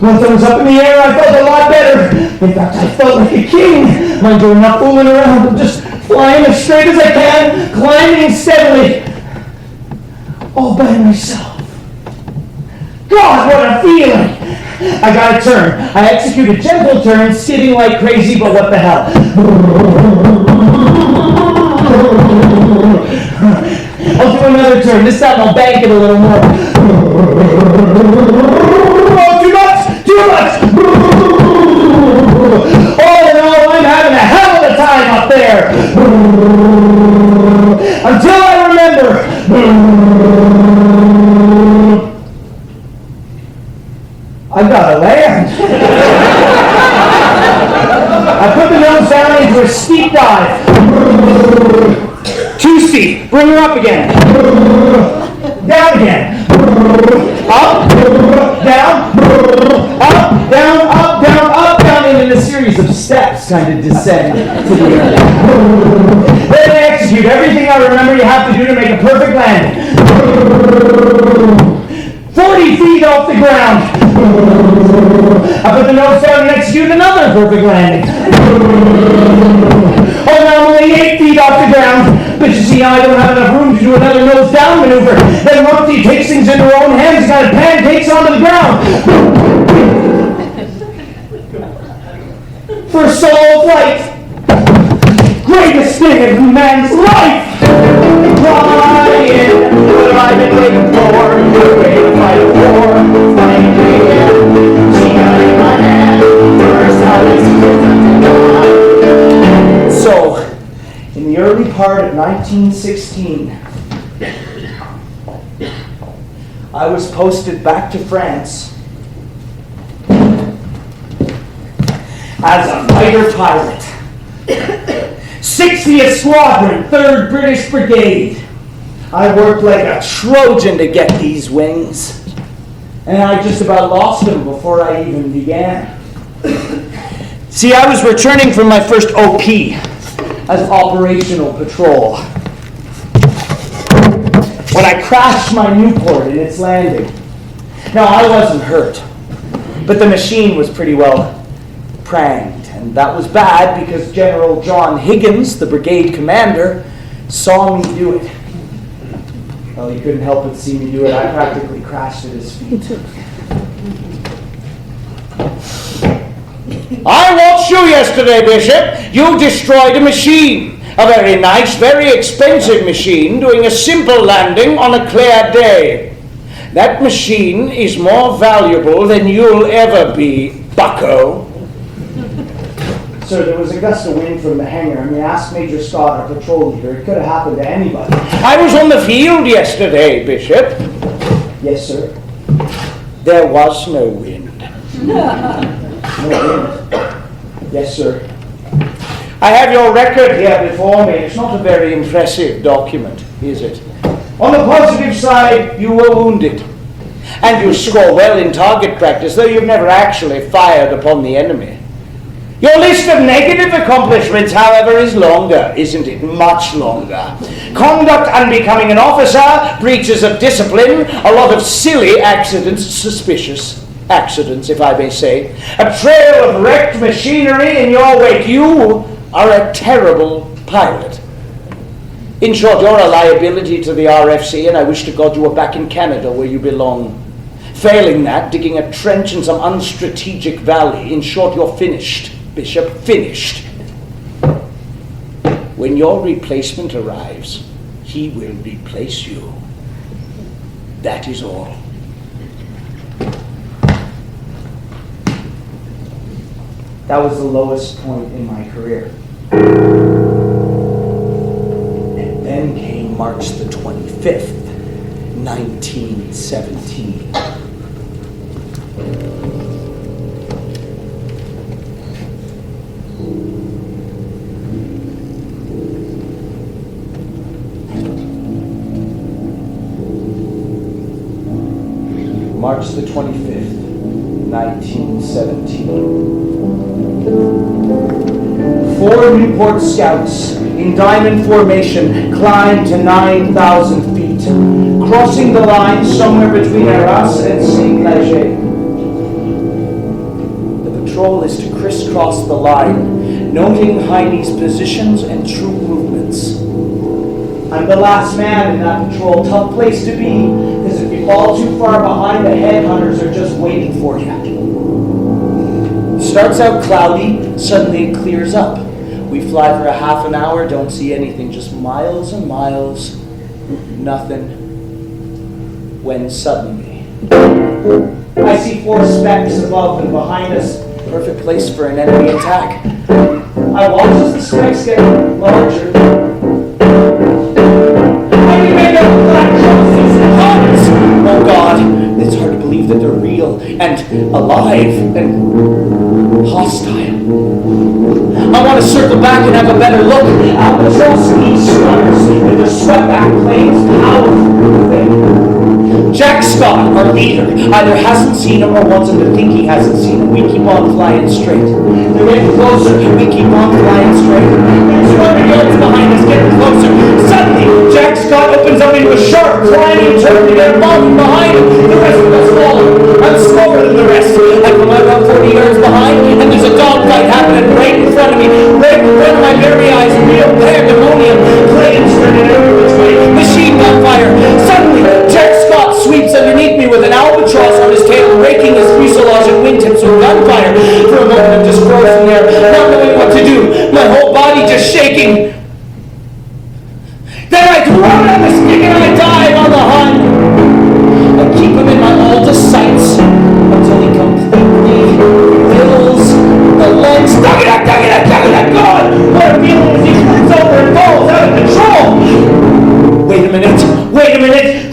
Once I was up in the air, I felt a lot better. In fact, I felt like a king. Mind you, I'm not fooling around. I'm just flying as straight as I can, climbing steadily. All by myself. God, what a feeling! I got a turn. I execute a gentle turn, skidding like crazy, but what the hell? I'll do another turn. This time I'll bank it a little more. Oh, too much! Too much! Oh no, I'm having a hell of a time up there! Until I remember! I gotta land! I put the nose down into a steep dive. Too steep. Bring her up again. Down again. Up, down, up, down, up, down, up, down, and in a series of steps kind of descend to the earth. Then I execute everything I remember you have to do to make a perfect landing. 40 feet off the ground. I put the nose down and execute another perfect landing. Oh, now I'm only 8 feet off the ground. But you see, I don't have enough room to do another nose down maneuver. Then Rumpty takes things into her own hands and kind of pancakes onto the ground. For a solo flight. Greatest thing in man's life. Flying, what have I been waiting for? You're ready to fight a war. Flying again, she got in my hand. First time I see it. So, in the early part of 1916, I was posted back to France as a fighter pilot. 60th Squadron, 3rd British Brigade. I worked like a Trojan to get these wings. And I just about lost them before I even began. See, I was returning from my first OP as operational patrol when I crashed my Newport in its landing. Now, I wasn't hurt, but the machine was pretty well pranged. And that was bad because General John Higgins, the brigade commander, saw me do it. Well, he couldn't help but see me do it. I practically crashed at his feet. I watched you yesterday, Bishop. You destroyed a machine. A very nice, very expensive machine doing a simple landing on a clear day. That machine is more valuable than you'll ever be, bucko. Sir, there was a gust of wind from the hangar, and we asked Major Scott, our patrol leader. It could have happened to anybody. I was on the field yesterday, Bishop. Yes, sir. There was no wind. No wind. Yes, sir. I have your record here before me. It's not a very impressive document, is it? On the positive side, you were wounded. And you score well in target practice, though you've never actually fired upon the enemy. Your list of negative accomplishments, however, is longer, isn't it? Much longer. Conduct unbecoming an officer, breaches of discipline, a lot of silly accidents, suspicious accidents, if I may say, a trail of wrecked machinery in your wake. You are a terrible pilot. In short, you're a liability to the RFC, and I wish to God you were back in Canada where you belong. Failing that, digging a trench in some unstrategic valley. In short, you're finished. Bishop, finished. When your replacement arrives, he will replace you. That is all. That was the lowest point in my career. And then came March the 25th, 1917. March the 25th, 1917. 4 Newport Scouts in diamond formation climbed to 9,000 feet, crossing the line somewhere between Arras and Saint-Léger. The patrol is to crisscross the line, noting Heine's positions and troop movements. I'm the last man in that patrol. Tough place to be, because if you fall too far behind, the headhunters are just waiting for you. Starts out cloudy, suddenly it clears up. We fly for a half an hour, don't see anything, just miles and miles, nothing. When suddenly, I see 4 specks above and behind us. Perfect place for an enemy attack. I watch as the specks get larger. Oh God, it's hard to believe that they're real and alive and hostile. I want to circle back and have a better look. Patrol speed runners with their swept-back planes, powerful thing. Jack Scott, our leader, either hasn't seen him or wants him to think he hasn't seen him. We keep on flying straight. They're getting closer. We keep on flying straight. There's 200 yards behind us, getting closer. Suddenly, Jack Scott opens up into a sharp, climbing turn to get a bomb behind him. The rest of us follow. I'm slower than the rest. I come out about 40 yards behind, and there's a dogfight happening right in front of me. Right in front of my very eyes. Real pandemonium. Planes turning every which way. Machine gun fire. Suddenly, Jack Scott sweeps underneath me with an albatross on his tail, raking his fuselage and wingtips with gunfire. For a moment, I'm just frozen there, not knowing what to do. My whole body just shaking. Then I throw down the stick and I dive on the Hun. I keep him in my oldest sights until he completely fills the legs. Dug it up, God! What a feeling as he flips over and falls out of control! Wait a minute.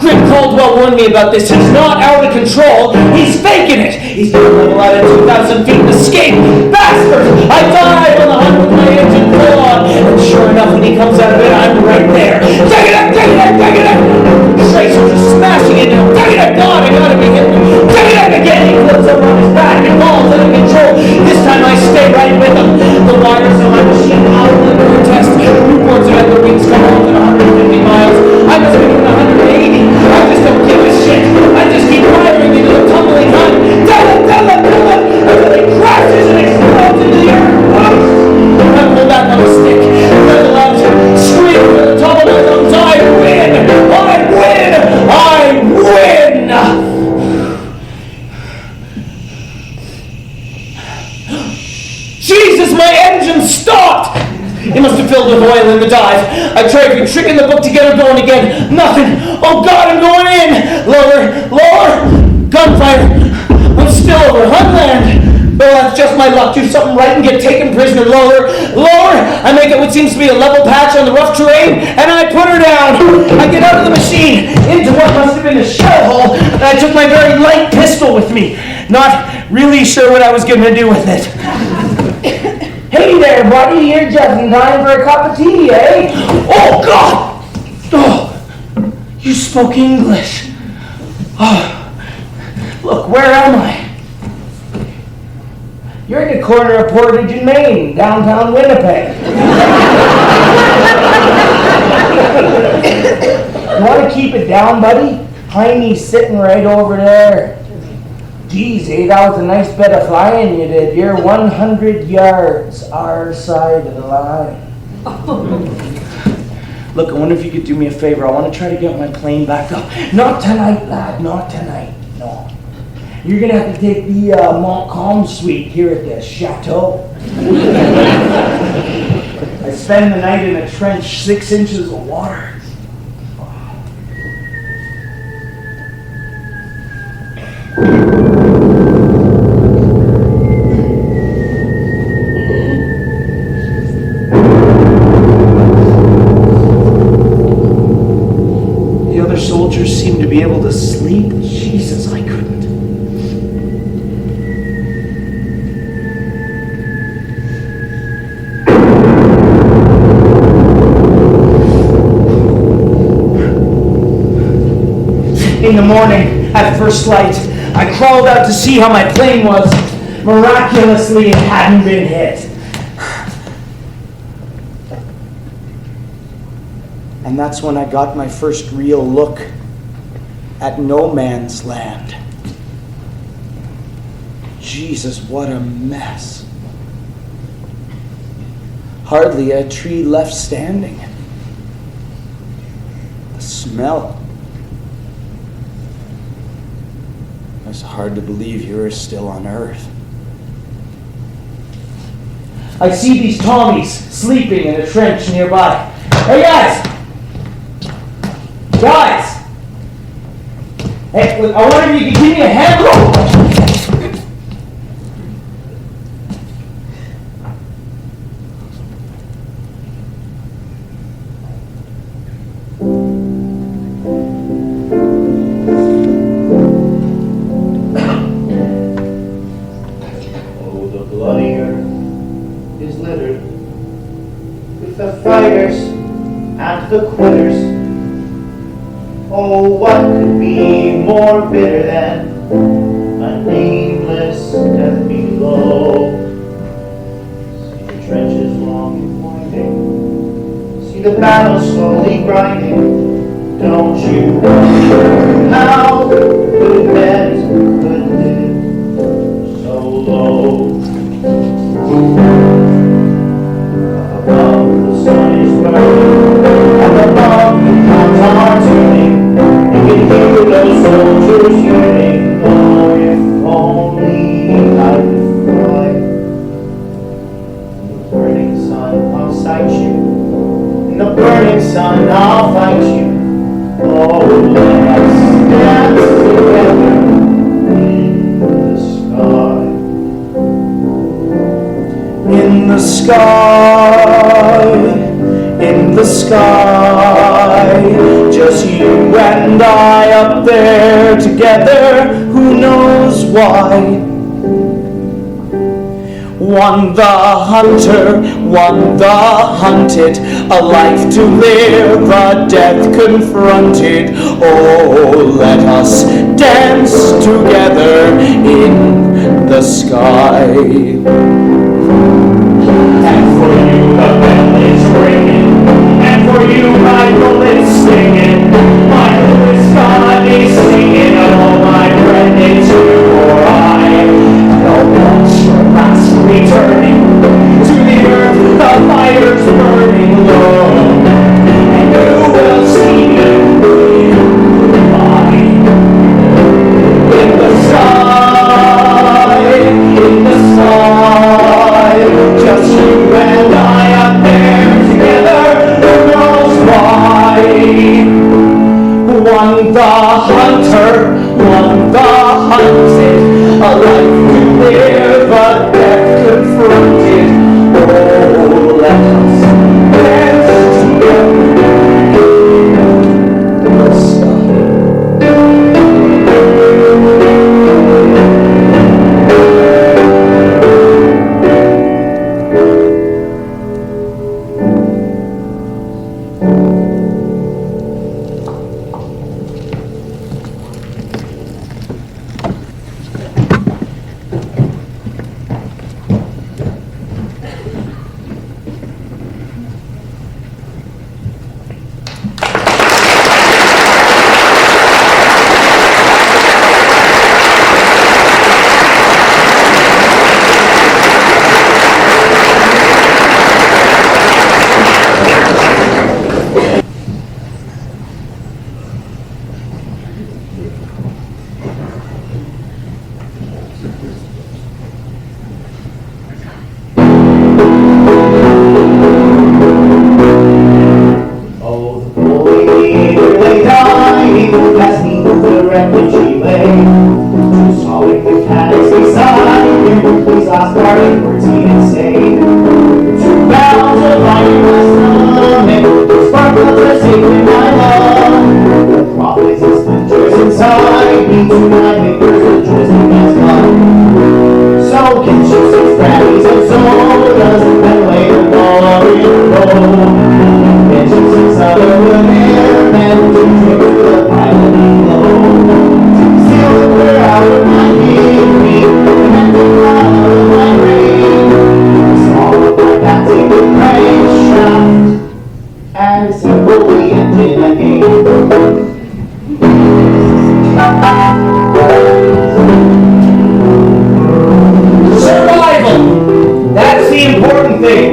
Grim Caldwell warned me about this. He's not out of control. He's faking it. He's going to level out at 2,000 feet and escape. Bastard! I dive on the Hun with my engine full on. And sure enough, when he comes out of it, I'm right there. Dug it up! Tracer just smashing into him. Dug it up, God! I gotta be hitting him. Dug it up again! He flips over on his back and falls out of control. This time I stay right with him. The wires on my machine howl in protest. Reports have had the wings come off at 150 miles. I must be doing 180. I just don't give a shit. I just keep firing into the tumbling Hun. Until he crashes and explodes into the earth. I pull back on the stick. Level out. Scream from the top of my lungs. I win! Jesus, my engine stopped! It must have filled with oil in the dive. I tried every trick in the book to get her going again. Nothing. Oh God, I'm going in! Lower! Gunfire! I'm still over Hunland! Well, that's just my luck. Do something right and get taken prisoner. Lower! I make it what seems to be a level patch on the rough terrain, and I put her down. I get out of the machine into what must have been a shell hole, and I took my very light pistol with me. Not really sure what I was going to do with it. Hey there, buddy. You're just in time for a cup of tea, eh? Oh, God! Oh, you spoke English. Oh, look, where am I? You're in the corner of Portage in Maine, downtown Winnipeg. You want to keep it down, buddy? Heine's sitting right over there. Geez, that was a nice bit of flying you did. You're 100 yards our side of the line. Look, I wonder if you could do me a favor. I want to try to get my plane back up. Not tonight, lad. Not tonight. No. You're going to have to take the Montcalm suite here at the chateau. I spend the night in a trench 6 inches of water. be able to sleep? Jesus, I couldn't. In the morning, at first light, I crawled out to see how my plane was. Miraculously, it hadn't been hit. And that's when I got my first real look at no man's land. Jesus, what a mess. Hardly a tree left standing. The smell. It's hard to believe you're still on Earth. I see these Tommies sleeping in a trench nearby. Hey guys! Guys! Hey, I wonder if you could give me a hand. Oh, the bloody earth is littered with the fighters and the quitters. Oh, what could be more bitter than a nameless death below? See the trenches long and winding, see the battle slowly grinding. Don't you wonder how good men could live so low? Above the sun is burning, and above the clouds are turning. You can hear those soldiers yelling, oh, if only I could fly. In the burning sun, I'll sight you. In the burning sun, I'll fight you. Oh, let's dance together in the sky. In the sky, in the sky, just you and I up there together, who knows why? One the hunter, one the hunted, a life to live, a death confronted. Oh, let us dance together in the sky. And for you the bell is ringing, and for you my bullet's singing. My hope is God is singing, oh my friend, it's you or I. No watch your last returning to the earth, the fire's burning low, and you will see me goodbye. In the sky, in the sky, just you and I up there together, who knows why? One the hunter, one the hunted, a life to live, a death confronted. Oh, let us dance together in the sky. Sacred, my love, the prophet is the inside me tonight, because the twisting has come. So get you 6 brandies and sodas, and lay the ball in roll. Get you 6 other good air, and 2 drinks with a pile of below. Seal the clear out of my hearing, and the cloud of my brain. Small of my captain with crankshaft, and simple the engine again. Survival! That's the important thing.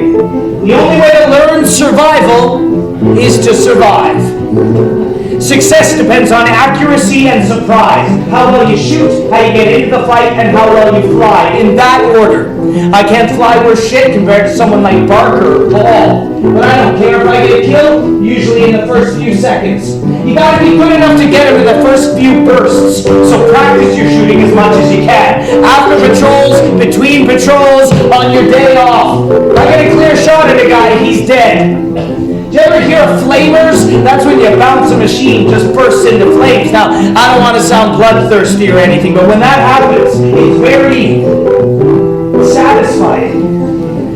The only way to learn survival is to survive. Success depends on accuracy and surprise. How well you shoot, how you get into the fight, and how well you fly. In that order. I can't fly worth shit compared to someone like Barker or Paul. But I don't care if I get killed, usually in the first few seconds. You gotta be good enough to get him in the first few bursts. So practice your shooting as much as you can. After patrols, between patrols, on your day off. I get a clear shot at a guy, he's dead. Do you ever hear of flamers? That's when you bounce a machine, just bursts into flames. Now, I don't want to sound bloodthirsty or anything, but when that happens, it's very satisfying.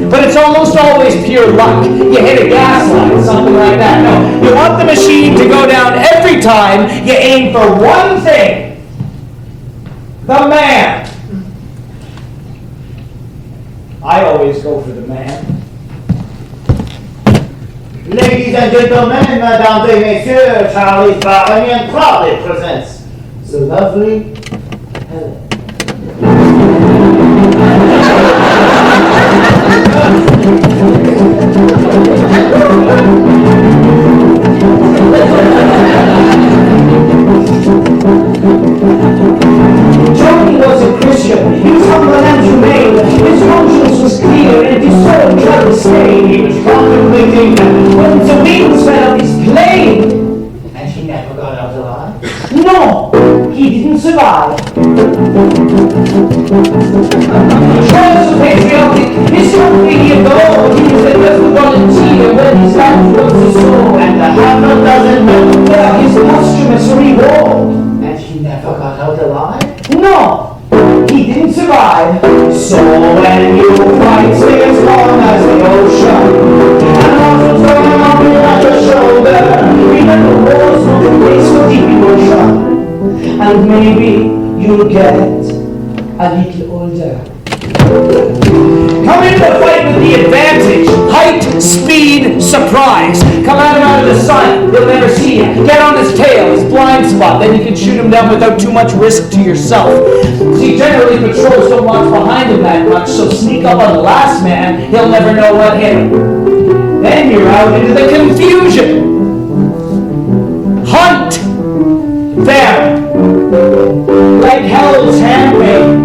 But it's almost always pure luck. You hit a gas line, something like that. No, you want the machine to go down every time you aim for one thing. The man. I always go for the man. Ladies and gentlemen, mesdames et messieurs, Charlie's Baronian proudly presents the lovely Helen. Johnny was a Christian. He was humble and humane. His conscience was clear and his soul without stain. He was contemplating when the wings fell off his plane. And he never got out alive. No, he didn't survive. Charles was patriotic. His country he adored. He was a just volunteer when his life was his soul. And the half a dozen men Yeah, his posthumous reward. and he never got out alive. No, he didn't survive. So when you fight, stay as calm as the ocean. And also turn on at your shoulder. Remember, war's not a place for deep emotion. And maybe you'll get a little older. Come into the fight with the advantage. Height, speed, surprise. Come at him out of the sun. He'll never see you. Get on his tail, his blind spot. Then you can shoot him down without too much risk to yourself. See, generally patrols don't watch behind him that much, so sneak up on the last man. He'll never know what hit him. Then you're out into the confusion. Hunt them like hell's handmaid.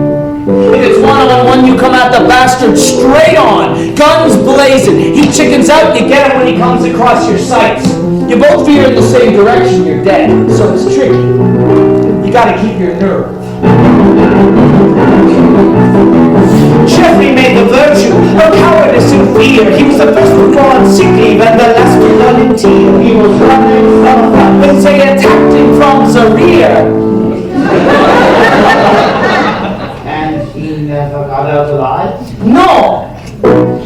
If it's one-on-one, you come at the bastard straight on, guns blazing. He chickens out, you get him when he comes across your sights. You both veer in the same direction, you're dead. So it's tricky. You gotta keep your nerve. Jeffrey made the virtue of cowardice and fear. He was the first to go on sick leave and the last to volunteer. He was running from front when they attacked him from the rear. He never got out alive. No,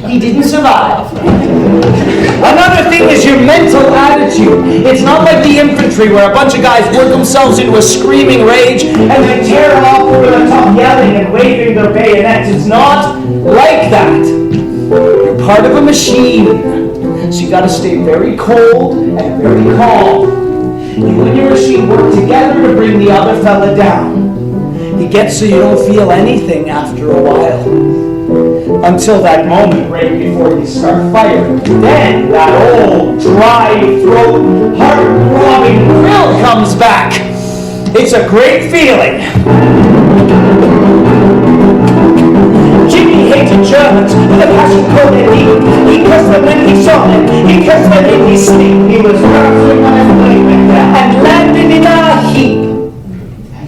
he didn't survive. Another thing is your mental attitude. It's not like the infantry where a bunch of guys work themselves into a screaming rage and they tear off over the top yelling and waving their bayonets. It's not like that. You're part of a machine, so you gotta stay very cold and very calm. You and your machine work together to bring the other fella down. It gets so you don't feel anything after a while. Until that moment right before you start firing. Then that old, dry throat, heart-throbbing thrill comes back. It's a great feeling. Jimmy hated Germans with a passion cold and deep. He cursed them when he saw them. He cursed them in his sleep. He was rousing on his plane and landed in a heap.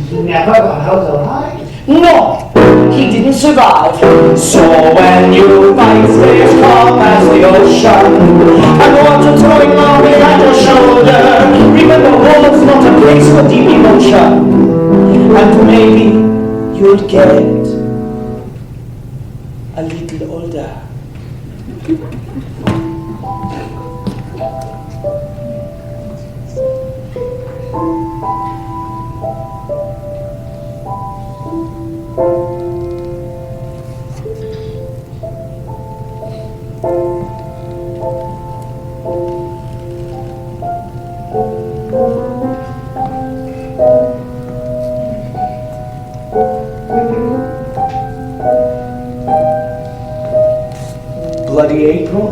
He never got out alive. No, he didn't survive. So when you fight, stay as calm as the ocean. And water throwing long behind your shoulder. Remember, war's not a place for deep emotion. maybe you'll get a little older. Bloody April.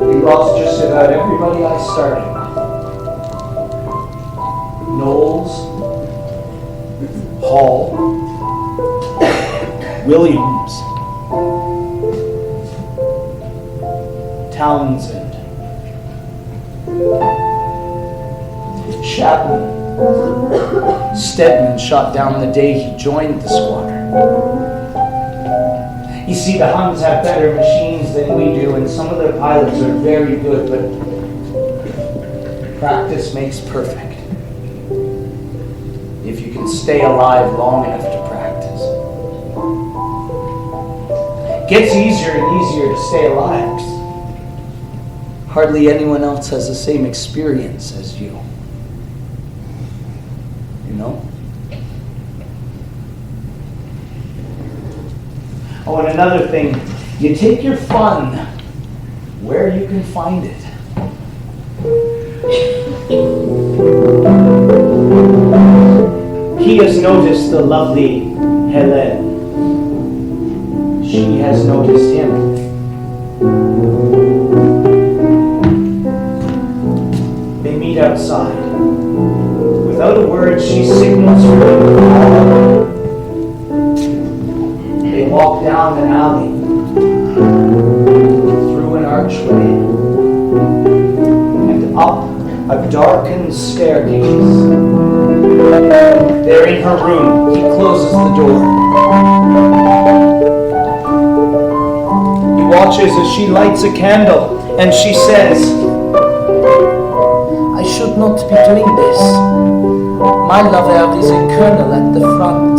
We lost just about everybody I started with. Knowles, Hall, Williams, Townsend, Chapman, Stedman shot down the day he joined the squadron. You see, the Huns have better machines than we do, and some of their pilots are very good, but practice makes perfect. If you can stay alive long enough to practice. It gets easier and easier to stay alive. Hardly anyone else has the same experience as you. You know? Oh, and another thing, you take your fun where you can find it. He has noticed the lovely Helen. She has noticed him. They meet outside. Without a word, she signals for him to follow. They walk down an alley, through an archway, and up a darkened staircase. They're in her room. He closes the door. He watches as she lights a candle, and she says, "I should not be doing this. My lover is a colonel at the front.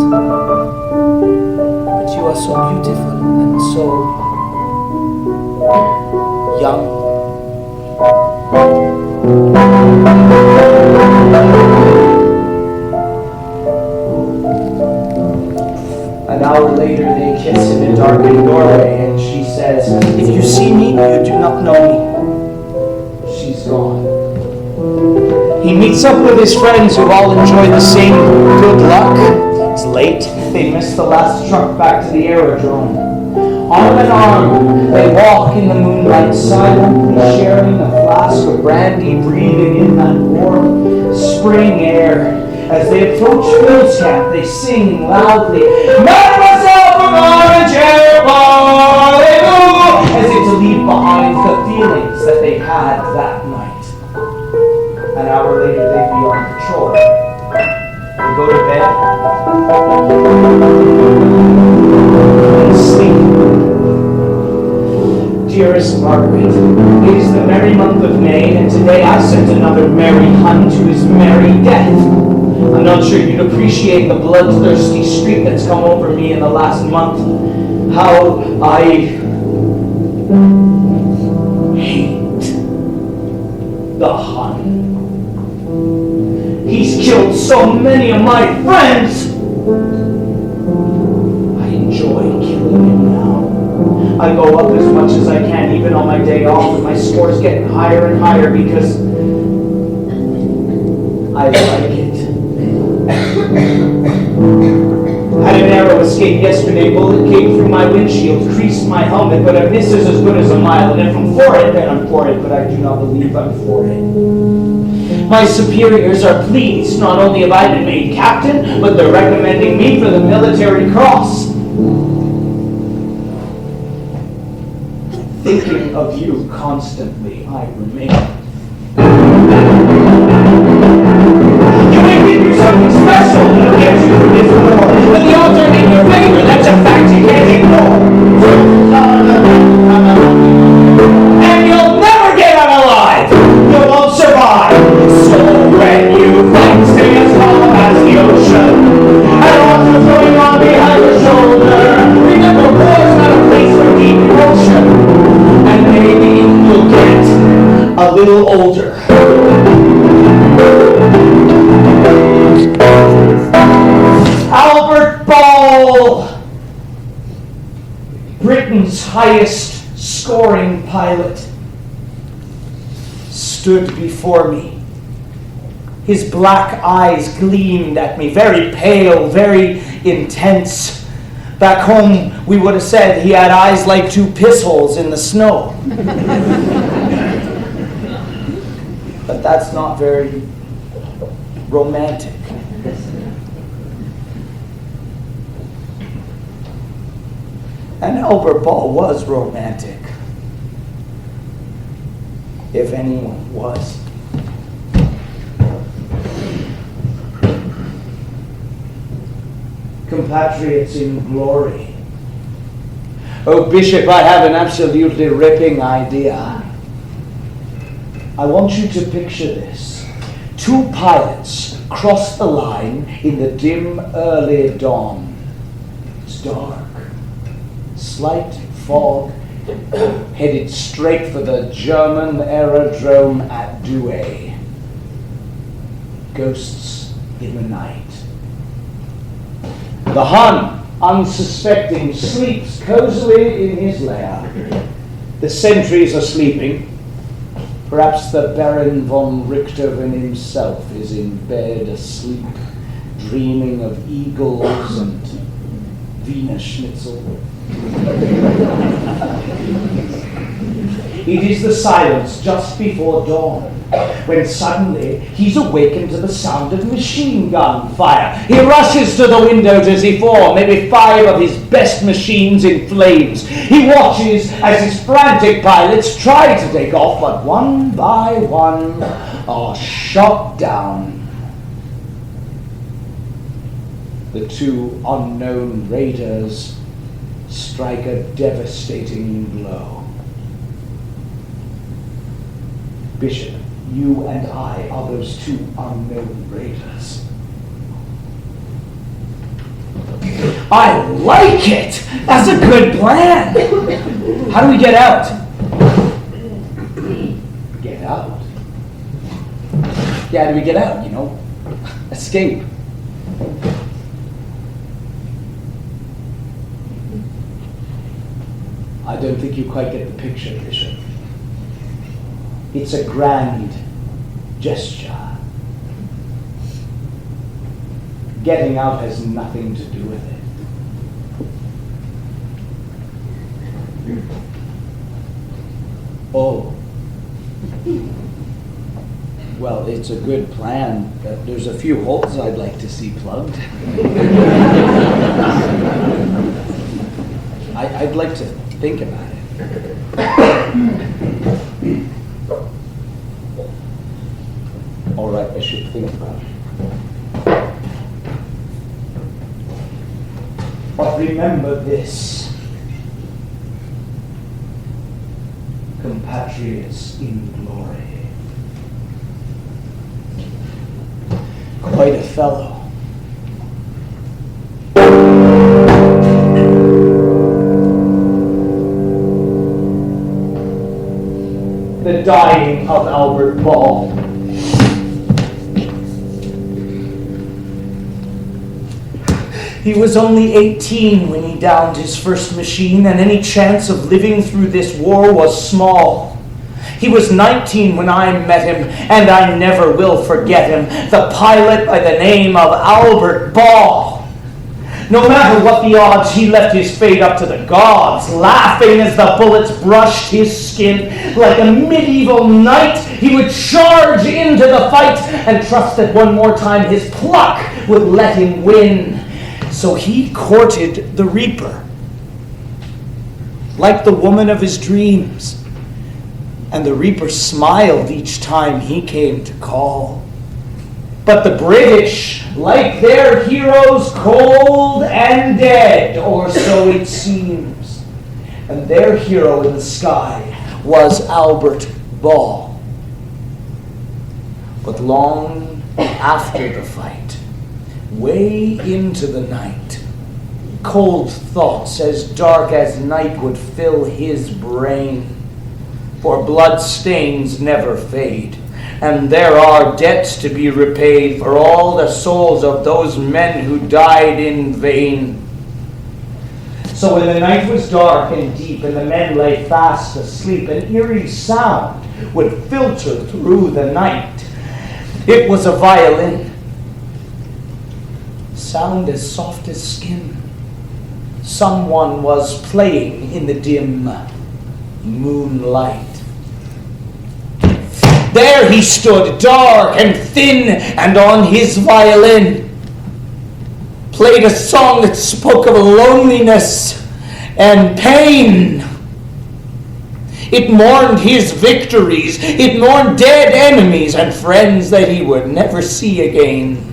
But you are so beautiful and so young." An hour later, they kiss in a darkened doorway, and she says, "If you see me, you do not know me." She's gone. He meets up with his friends who all enjoy the same good luck. It's late. They missed the last truck back to the aerodrome. Arm in arm, they walk in the moonlight, silently sharing a flask of brandy, breathing in that warm spring air. As they approach Flis camp, they sing loudly, "Mademoiselle from Orange Airport," as if to leave behind the feelings that they had that night. An hour later, they'd be on patrol. They go to bed and sleep. Dearest Margaret, it is the merry month of May, and today I sent another merry Hun to his merry death. I'm not sure you'd appreciate the bloodthirsty streak that's come over me in the last month. How I hate the Hun. He's killed so many of my friends. I enjoy killing him now. I go up as much as I can, even on my day off, and my score's getting higher and higher because I like it. Had an arrow escape yesterday. Bullet came through my windshield, creased my helmet, but a miss is as good as a mile. And if I'm for it, then I'm for it, but I do not believe I'm for it. My superiors are pleased. Not only have I been made captain, but they're recommending me for the military cross. Thinking of you constantly, I remain. You may think you're something special that'll get you through this war, but the odds aren't in your favor. That's a fact you can't ignore. And you'll never get out alive. You won't survive. So when you fight, stay as calm as highest scoring pilot, stood before me. His black eyes gleamed at me, very pale, very intense. Back home, we would have said he had eyes like two piss holes in the snow. But that's not very romantic. And Albert Ball was romantic, if anyone was. Compatriots in glory. Oh, Bishop, I have an absolutely ripping idea. I want you to picture this. Two pilots cross the line in the dim early dawn. It's dark. Slight fog, headed straight for the German aerodrome at Douai. Ghosts in the night. The Hun, unsuspecting, sleeps cozily in his lair. The sentries are sleeping. Perhaps the Baron von Richthofen himself is in bed asleep, dreaming of eagles and Wiener Schnitzel. It is the silence just before dawn, when suddenly he's awakened to the sound of machine gun fire. He rushes to the window to see 4, maybe 5 of his best machines in flames. He watches as his frantic pilots try to take off, but one by one are shot down. The 2 unknown raiders strike a devastating blow. Bishop, you and I are those 2 unknown raiders. I like it! That's a good plan! How do we get out? Get out? Yeah, how do we get out, you know? Escape. I don't think you quite get the picture, Bishop. It's a grand gesture. Getting out has nothing to do with it. Oh. Well, it's a good plan. There's a few holes I'd like to see plugged. I'd like to think about it. All right, I should think about it. But remember this, compatriots in glory. Quite a fellow. The dying of Albert Ball. He was only 18 when he downed his first machine, and any chance of living through this war was small. He was 19 when I met him, and I never will forget him, the pilot by the name of Albert Ball. No matter what the odds, he left his fate up to the gods, laughing as the bullets brushed his skin. Like a medieval knight, he would charge into the fight and trust that one more time his pluck would let him win. So he courted the Reaper, like the woman of his dreams. And the Reaper smiled each time he came to call. But the British, like their heroes, cold and dead, or so it seems. And their hero in the sky was Albert Ball. But long after the fight, way into the night, cold thoughts as dark as night would fill his brain. For blood stains never fade, and there are debts to be repaid for all the souls of those men who died in vain. So when the night was dark and deep and the men lay fast asleep, an eerie sound would filter through the night. It was a violin. Sound as soft as skin. Someone was playing in the dim moonlight. There he stood, dark and thin, and on his violin played a song that spoke of loneliness and pain. It mourned his victories. It mourned dead enemies and friends that he would never see again.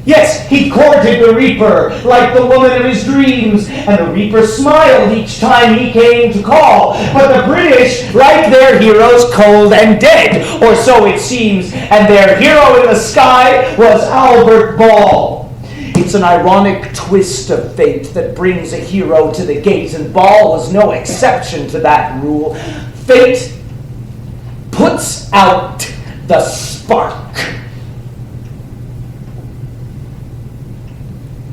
Yes, he courted the Reaper like the woman of his dreams, and the Reaper smiled each time he came to call. But the British, like their heroes, cold and dead, or so it seems, and their hero in the sky was Albert Ball. It's an ironic twist of fate that brings a hero to the gates, and Ball was no exception to that rule. Fate puts out the spark.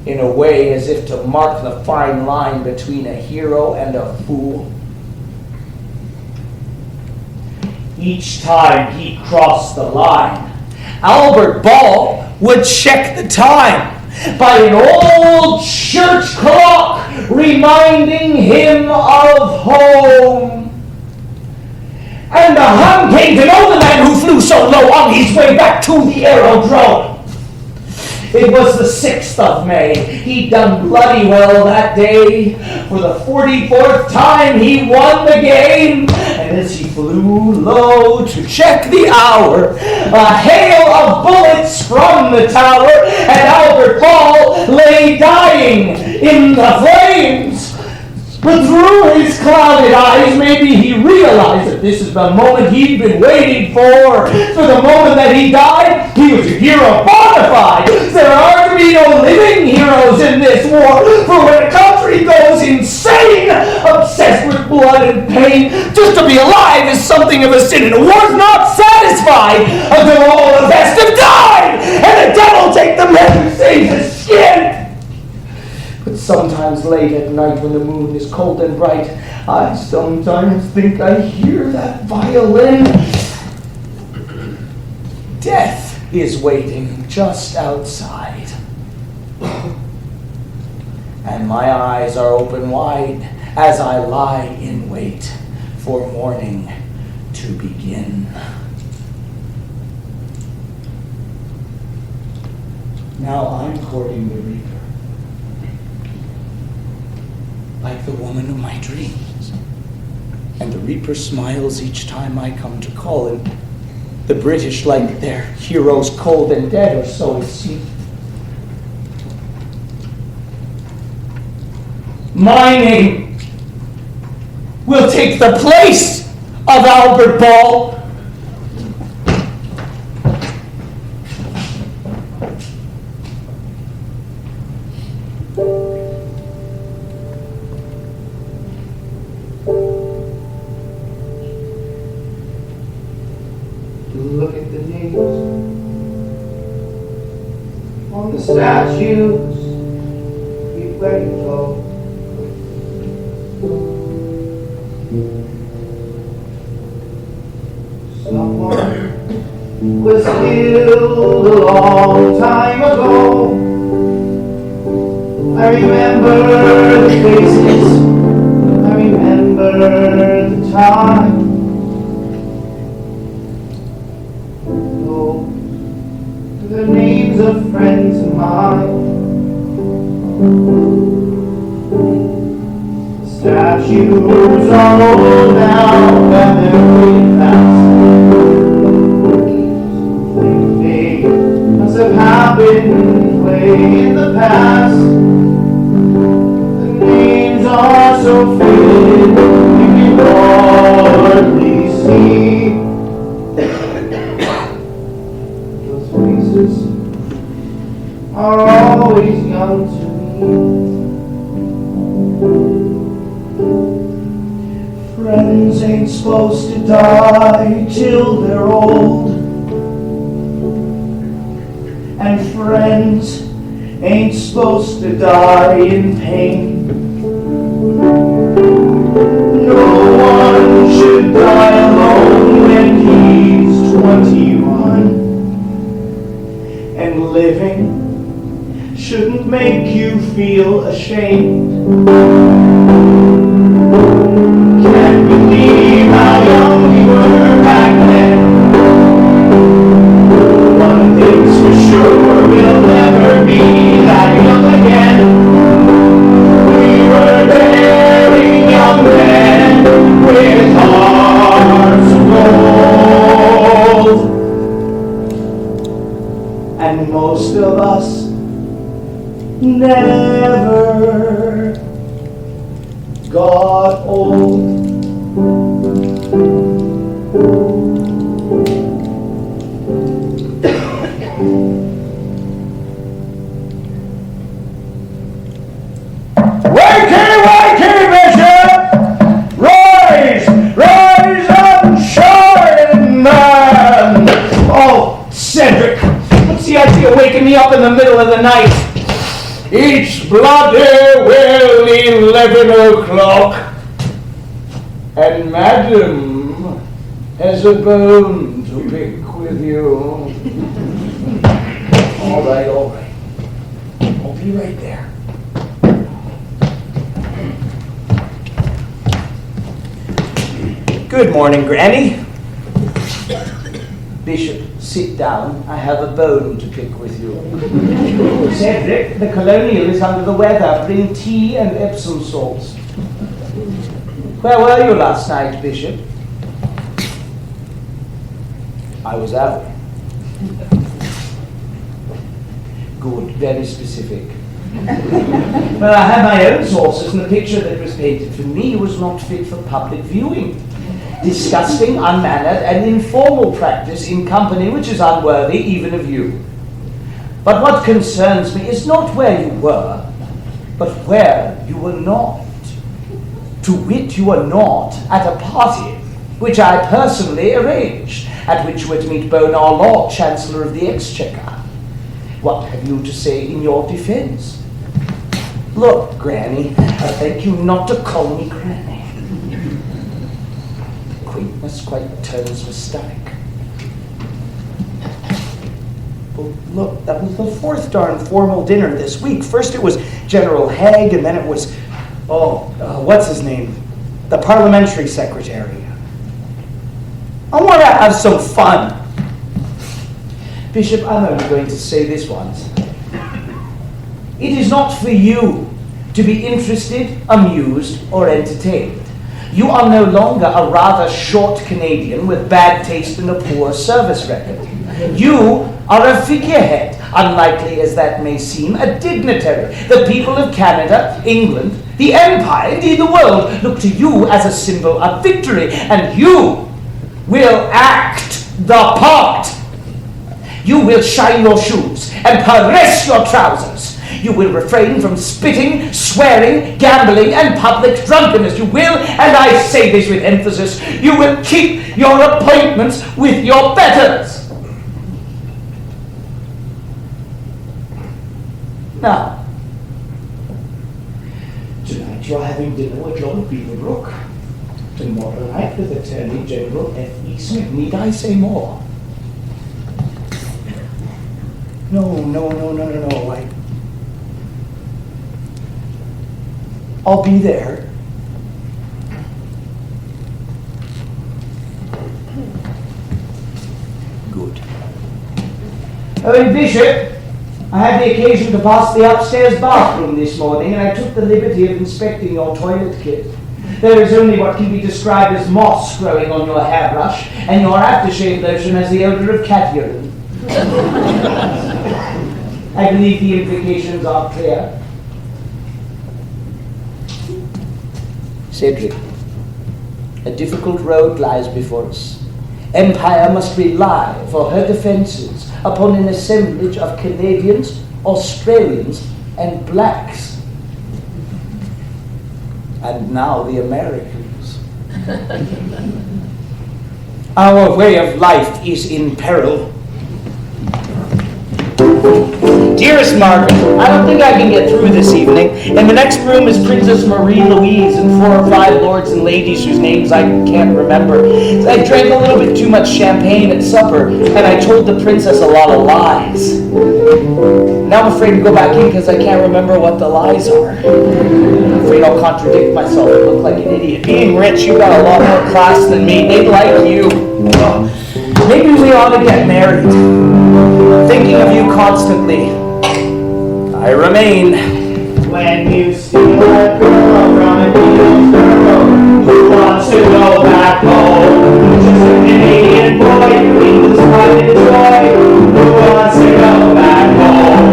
In a way, as if to mark the fine line between a hero and a fool. Each time he crossed the line, Albert Ball would check the time by an old church clock reminding him of home. And the Hun came to know the man who flew so low on his way back to the aerodrome. It was the 6th of May. He'd done bloody well that day. For the 44th time he won the game. And as he flew low to check the hour, a hail of bullets from the tower, and Albert Ball lay dying in the flames. But through his clouded eyes, maybe he realized that this is the moment he'd been waiting for. For the moment that he died, he was a hero bona fide. There are to be no living heroes in this war. For when a country goes insane, obsessed with blood and pain, just to be alive is something of a sin. And a war's not satisfied until all the best have died, and the devil take the man who saves his skin. But sometimes late at night when the moon is cold and bright, I sometimes think I hear that violin. Death is waiting just outside. And my eyes are open wide as I lie in wait for morning to begin. Now I'm courting the Reaper, like the woman of my dreams. And the Reaper smiles each time I come to call, and the British, like their heroes cold and dead, or so it seems. My name will take the place of Albert Ball. Look at the names on the statues we let go. Someone was killed a long time ago. I remember the faces, I remember the time. The names of friends of mine. The statues are old now and they're way past. Something must have happened way in the past. The names are so faded you can hardly see. Are always young to me. Friends ain't supposed to die till they're old. And friends ain't supposed to die in pain. No one should die alone when he's 21. And living shouldn't make you feel ashamed. Can't believe how young we were back then. One thing's for sure, we'll never be that young again. We were very young men with hearts of gold. And most of us never got old. Wakey, Bishop! Rise! Rise and shine, man! Oh, Cedric, what's the idea of waking me up in the middle of the night? It's bloody well 11 o'clock, and Madam has a bone to pick with you. All right. I'll be right there. Good morning, Granny. Bishop, sit down. I have a bone to pick with you. Cedric, the colonial is under the weather. Bring tea and Epsom salts. Where were you last night, Bishop? I was out. Good, very specific. Well, I had my own sources, and the picture that was painted for me was not fit for public viewing. Disgusting, unmannered, and informal practice in company which is unworthy even of you. But what concerns me is not where you were, but where you were not. To wit, you were not at a party which I personally arranged, at which you were to meet Bonar Law, Chancellor of the Exchequer. What have you to say in your defense? Look, Granny, I beg you not to call me Granny. Quaintness quite turns my stomach. Well, look, that was the fourth darn formal dinner this week. First it was General Haig, and then it was, what's his name? The parliamentary secretary. I want to have some fun. Bishop, I'm only going to say this once. It is not for you to be interested, amused, or entertained. You are no longer a rather short Canadian with bad taste and a poor service record. You are a figurehead, unlikely as that may seem, a dignitary. The people of Canada, England, the Empire, indeed the world, look to you as a symbol of victory, and you will act the part. You will shine your shoes and caress your trousers. You will refrain from spitting, swearing, gambling, and public drunkenness. You will, and I say this with emphasis, you will keep your appointments with your betters. Now, tonight you're having dinner with Lord Beaverbrook. Tomorrow night with Attorney General F.E. Smith. Need I say more? No. I'll be there. Good. Bishop, I had the occasion to pass the upstairs bathroom this morning, and I took the liberty of inspecting your toilet kit. There is only what can be described as moss growing on your hairbrush, and your aftershave lotion has the odor of cat urine. I believe the implications are clear. Cedric, a difficult road lies before us. Empire must rely for her defences upon an assemblage of Canadians, Australians, and blacks. And now the Americans. Our way of life is in peril. Dearest Margaret, I don't think I can get through this evening. In the next room is Princess Marie-Louise and 4 or 5 lords and ladies whose names I can't remember. I drank a little bit too much champagne at supper, and I told the princess a lot of lies. Now I'm afraid to go back in because I can't remember what the lies are. I'm afraid I'll contradict myself and look like an idiot. Being rich, you got a lot more class than me. They'd like you. Oh, maybe we ought to get married. Thinking of you constantly, I remain. When you steal a girl from a dealer's girl who wants to go back home, just a Canadian boy who needs pride and joy, who wants to go back home.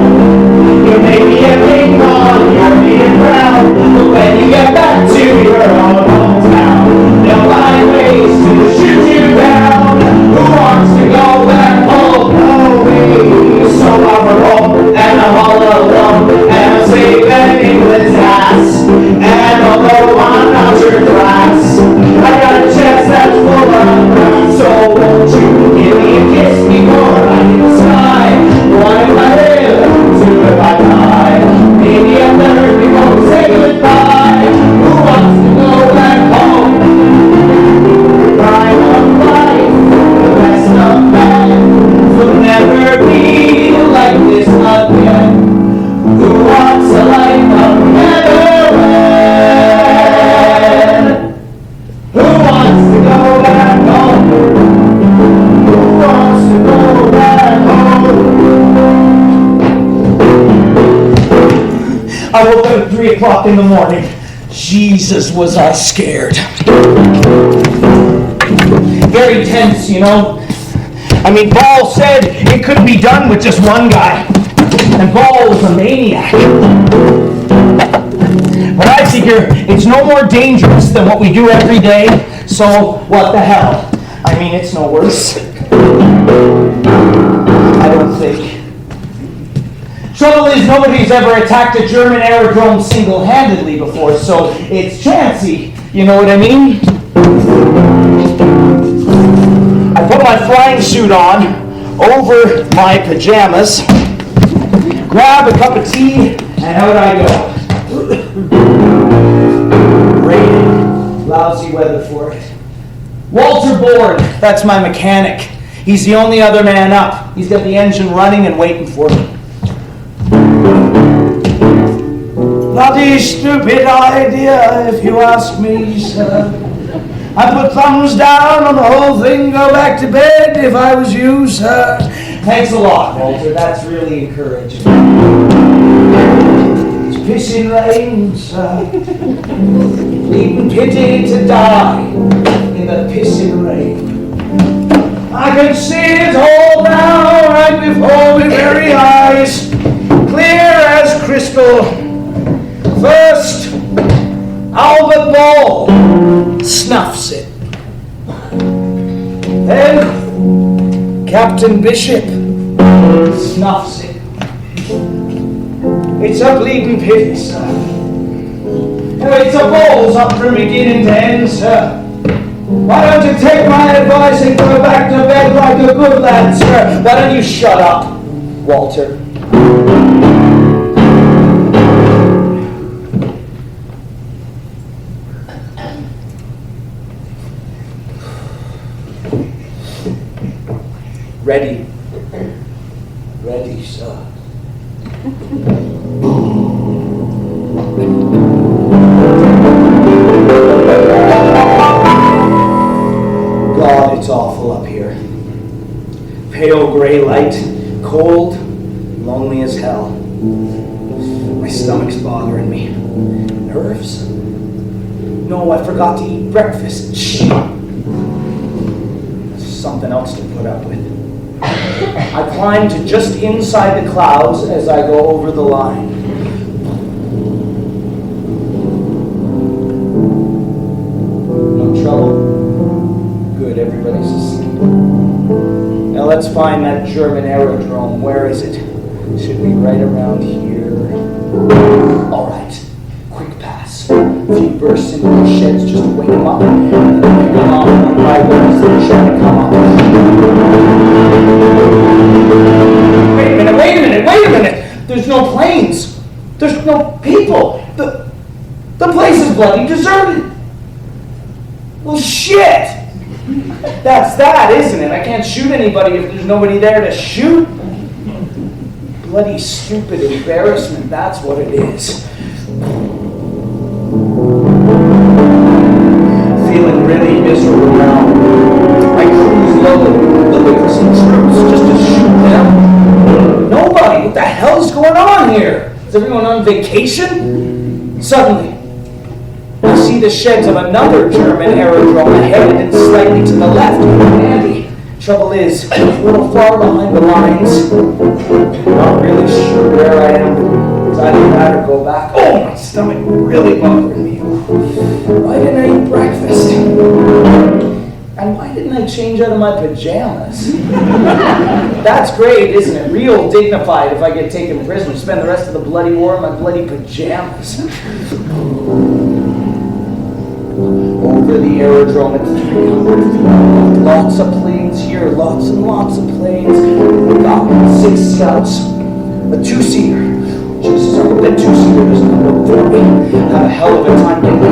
You may be a big con, you're being proud, but when you get back to your own hometown, they'll find ways to shoot you down. Who wants to go back home? No way. So I'm home and I'm all alone and I'm saving England's ass. And although I'm not your class, I got a chest that's full of grass. So won't you give me a kiss before I hit the sky? One if I live, 2 if I die. Maybe a third before we say goodbye. Who wants to go back home? Prime of life, the best of men, will never be like this again. Who wants a life of never end? Who wants to go back home? Who wants to go back home? I woke up at 3 o'clock in the morning. Jesus, was I scared. Very tense, you know. I mean, Ball said it couldn't be done with just one guy. And Ball was a maniac. But I figure it's no more dangerous than what we do every day, so what the hell? I mean, it's no worse. I don't think. Trouble is, nobody's ever attacked a German aerodrome single-handedly before, so it's chancy, you know what I mean? I put my flying suit on over my pajamas, grab a cup of tea, and out I go. Raining, lousy weather for it. Walter Board, that's my mechanic. He's the only other man up. He's got the engine running and waiting for me. Bloody stupid idea, if you ask me, sir. I put thumbs down on the whole thing, go back to bed if I was you, sir. Thanks a lot, Walter. That's really encouraging. It's pissing rain, sir. Even pity to die in the pissing rain. I can see it all now, right before my very eyes, clear as crystal. First, Albert Ball snuffs it. Then, Captain Bishop snuffs it. It's a bleeding pity, sir. It's a balls up from beginning to end, sir. Why don't you take my advice and go back to bed like a good lad, sir? Why don't you shut up, Walter? Ready. Ready, sir. God, it's awful up here. Pale gray light, cold, lonely as hell. My stomach's bothering me. Nerves? No, I forgot to eat breakfast. Shit. Something else to put up with. I climb to just inside the clouds as I go over the line. No trouble? Good, everybody's asleep. Now let's find that German aerodrome. Where is it? Should be right around here. All right, quick pass. A few bursts into the sheds just to wake them up. And then pick them off one by one as they try to come up. Wait a minute, There's no planes. There's no people. The place is bloody deserted. Well, shit. That's that, isn't it? I can't shoot anybody if there's nobody there to shoot. Bloody stupid embarrassment, that's what it is. Feeling really miserable now. I cruise low, looking for some troops just to shoot them. Nobody. What the hell's going on here? Is everyone on vacation? Suddenly, I see the sheds of another German aerodrome ahead and slightly to the left. Andy. Trouble is, a little far behind the lines. Not really sure where I am. It's either that or go back. Oh, my stomach really bothering me. Why didn't I eat breakfast? And why didn't I change out of my pajamas? That's great, isn't it? Real dignified if I get taken prisoner. Spend the rest of the bloody war in my bloody pajamas. Over the aerodrome at 300 feet. Lots of planes here, lots and lots of planes. We've got 6 scouts, a 2-seater. Jesus, I hope that 2-seater doesn't come up for me. Have a hell of a time getting in.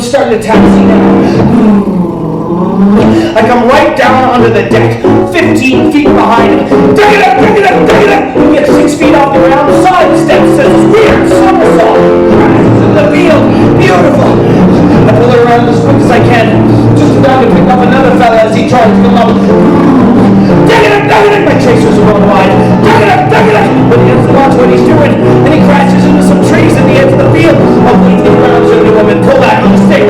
Starting to taxi now. I come right down onto the deck, 15 feet behind him. Dig it up, dig it up, dig it up. He gets 6 feet off the ground, sidesteps, says weird somersault. Crashes in the field. Beautiful. I pull it around as quick as I can. Just about to pick up another fella as he tries to come up. Dig it up, dig it up. My tracers are going wide. Dig it up, dig it up. But he doesn't watch what he's doing. And he crashes into some trees at the edge of the field. I'll wait till he runs into him and pull back on the stick.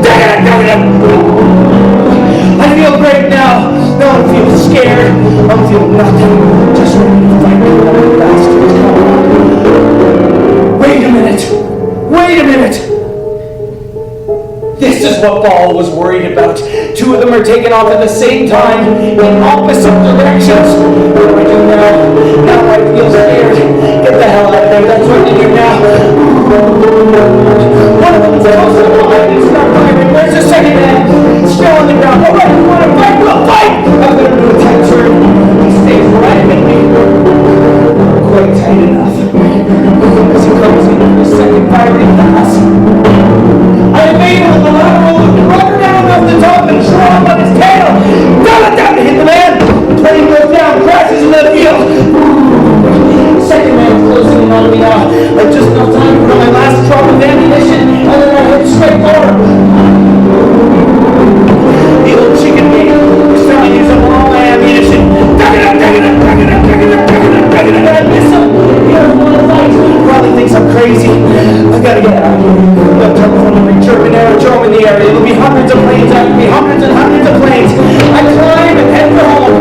Dig it up, dig it up. I feel great now. No one feels scared. I feel nothing. Just ready to fight the little bastards. Wait a minute. Wait a minute. This is what Ball was worried about. 2 of them are taking off at the same time in opposite directions. What do I do now? Now I feel scared. Get the hell out of there. That's what you do now. One of them is close to the line. It's not firing. Where's the second man? Still on the ground. All right, we want to fight. We'll fight. I'm going to do a tight turn. He stays right with me. Quite tight enough. As he comes in for the second firing pass. I am able to lateral the rubber down off the top and draw him on his tail. Down it down to hit the man. The plane goes down, crashes into the field. Second man's closing in on me now. I've just enough time to put on my last drop of ammunition, and then I head straight for him. The old chicken meat is trying to use up all my ammunition. Dug it up, dug it up, dug it up, dug it up, dug it up, dug it up. And I miss him. He doesn't want to fight. Probably thinks I'm crazy. I gotta get out of here. I'll telephone every German aerodrome in the area. There'll be hundreds of planes after me, hundreds and hundreds of planes. I climb and head for home.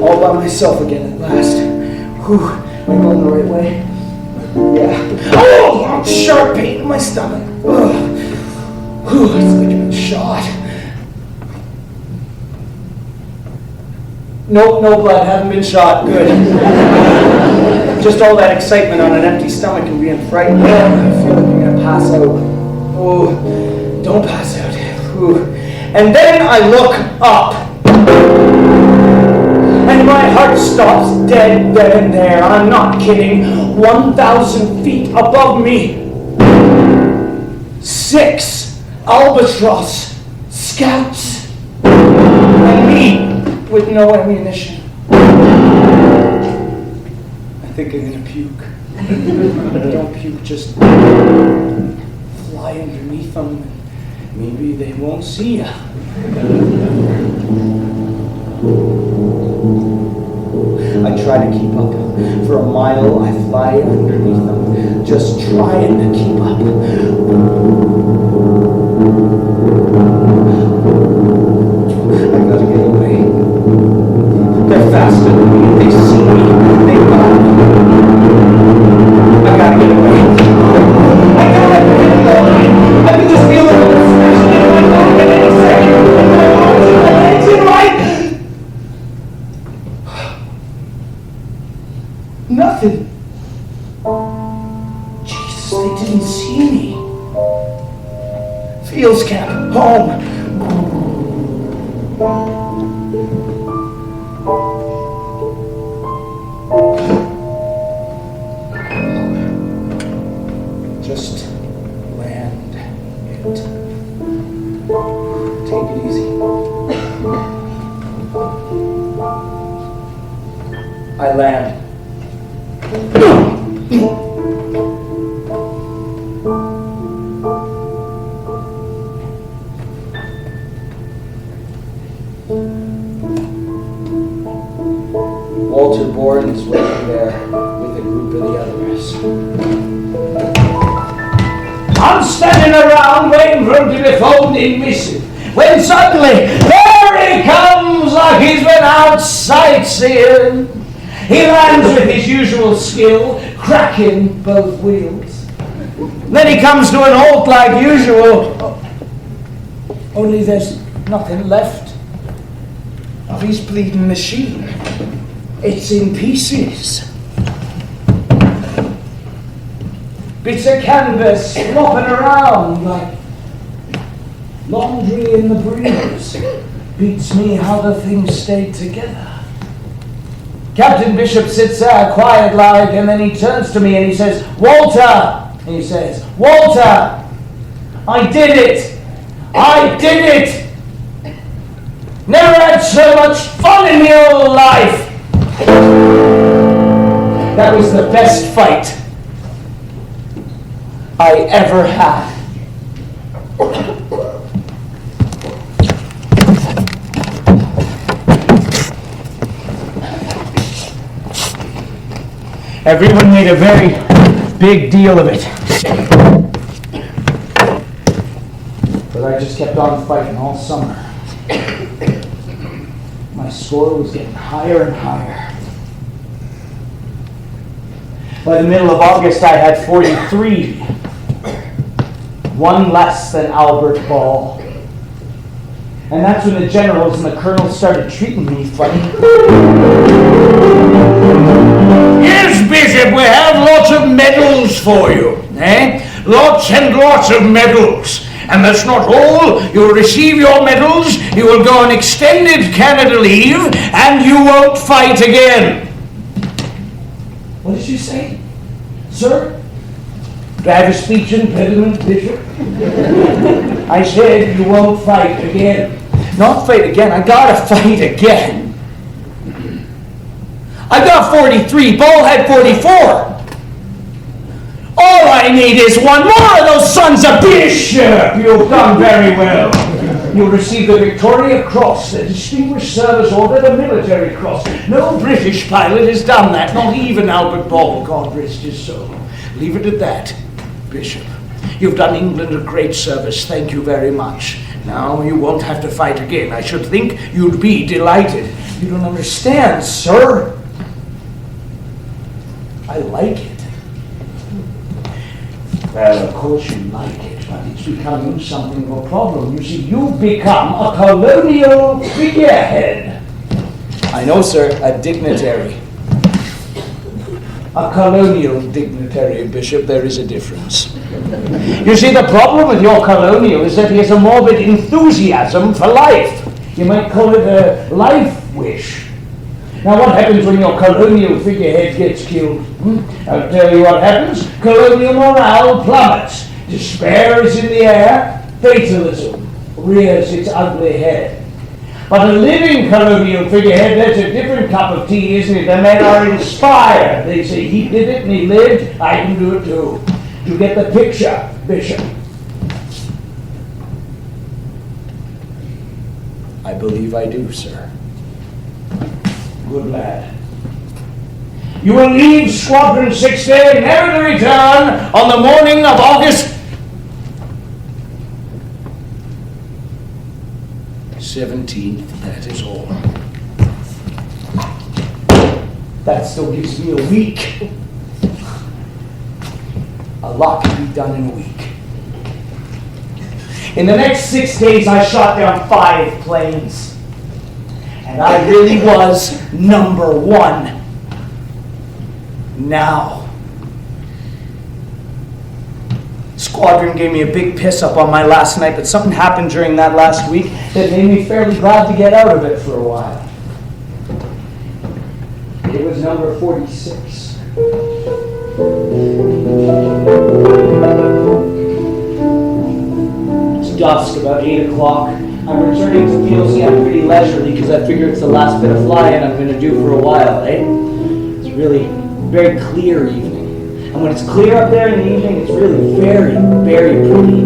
All by myself again at last. Whew, am I going the right way? Yeah. Oh, sharp pain in my stomach. Ugh. Whew, it's like I've been shot. Nope, no blood, haven't been shot. Good. Just all that excitement on an empty stomach and being frightened. I feel like I'm gonna pass out. Oh, don't pass out. Whew. And then I look up. And my heart stops dead then and there. I'm not kidding. 1,000 feet above me. 6 albatross scouts. And me with no ammunition. I think I'm gonna puke. Don't puke, just fly underneath them. Maybe they won't see ya. I I try to keep up. For a mile, I fly underneath them, just trying to keep up. I gotta get away. They're faster than me. They see me. They got me. I gotta get away. I gotta get away. I can just feel it in the smash in my back in any second. My arms and my legs and nothing. Jesus, they didn't see me. Fields camp, home. Just land it. Take it easy. I land. Walter Bourne is waiting there with a group of the others. I'm standing around waiting for him to be phoned in missing, when suddenly, there he comes like he's been out sightseeing. He lands with his usual skill, cracking both wheels. Then he comes to an halt like usual, only there's nothing left of his bleeding machine. It's in pieces. Bits of canvas flopping around like laundry in the breeze. Beats me how the things stayed together. Captain Bishop sits there quiet like, and then he turns to me and he says, "Walter!" And he says, "Walter! I did it! I did it! Never had so much fun in my whole life!" That was the best fight I ever had. Everyone made a very big deal of it. But I just kept on fighting all summer. My score was getting higher and higher. By the middle of August, I had 43. One less than Albert Ball. And that's when the generals and the colonels started treating me funny. Yes, Bishop, we have lots of medals for you. Lots and lots of medals. And that's not all. You'll receive your medals, you will go on extended Canada leave, and you won't fight again. What did you say, sir? Do I have a speech impediment, Bishop? I said you won't fight again. Not fight again, I gotta fight again. I got 43, Ball had 44. All I need is one more of those sons of Bishop. You've done very well. You'll receive the Victoria Cross, the Distinguished Service Order, the Military Cross. No British pilot has done that, not even Albert Ball, God rest his soul. Leave it at that, Bishop. You've done England a great service, thank you very much. Now you won't have to fight again. I should think you'd be delighted. You don't understand, sir. I like it. Well, of course you like it, but it's becoming something of a problem. You see, you've become a colonial figurehead. I know, sir, a dignitary. A colonial dignitary, Bishop, there is a difference. You see, the problem with your colonial is that he has a morbid enthusiasm for life. You might call it a life wish. Now what happens when your colonial figurehead gets killed? I'll tell you what happens. Colonial morale plummets. Despair is in the air. Fatalism rears its ugly head. But a living colonial figurehead, that's a different cup of tea, isn't it? The men are inspired. They say, he did it and he lived, I can do it too. You get the picture, Bishop? I believe I do, sir. Good lad. You will leave Squadron 60, never to return, on the morning of August 17th, that is all. That still gives me a week. A lot can be done in a week. In the next 6 days, I shot down 5 planes. And I really was number 1. Now, Squadron gave me a big piss up on my last night, but something happened during that last week that made me fairly glad to get out of it for a while. It was number 46. It's dusk, about 8 o'clock. I'm returning to Fields again pretty leisurely because I figure it's the last bit of flying I'm going to do for a while, eh? It's really very clear evening. And when it's clear up there in the evening, it's really very, very pretty.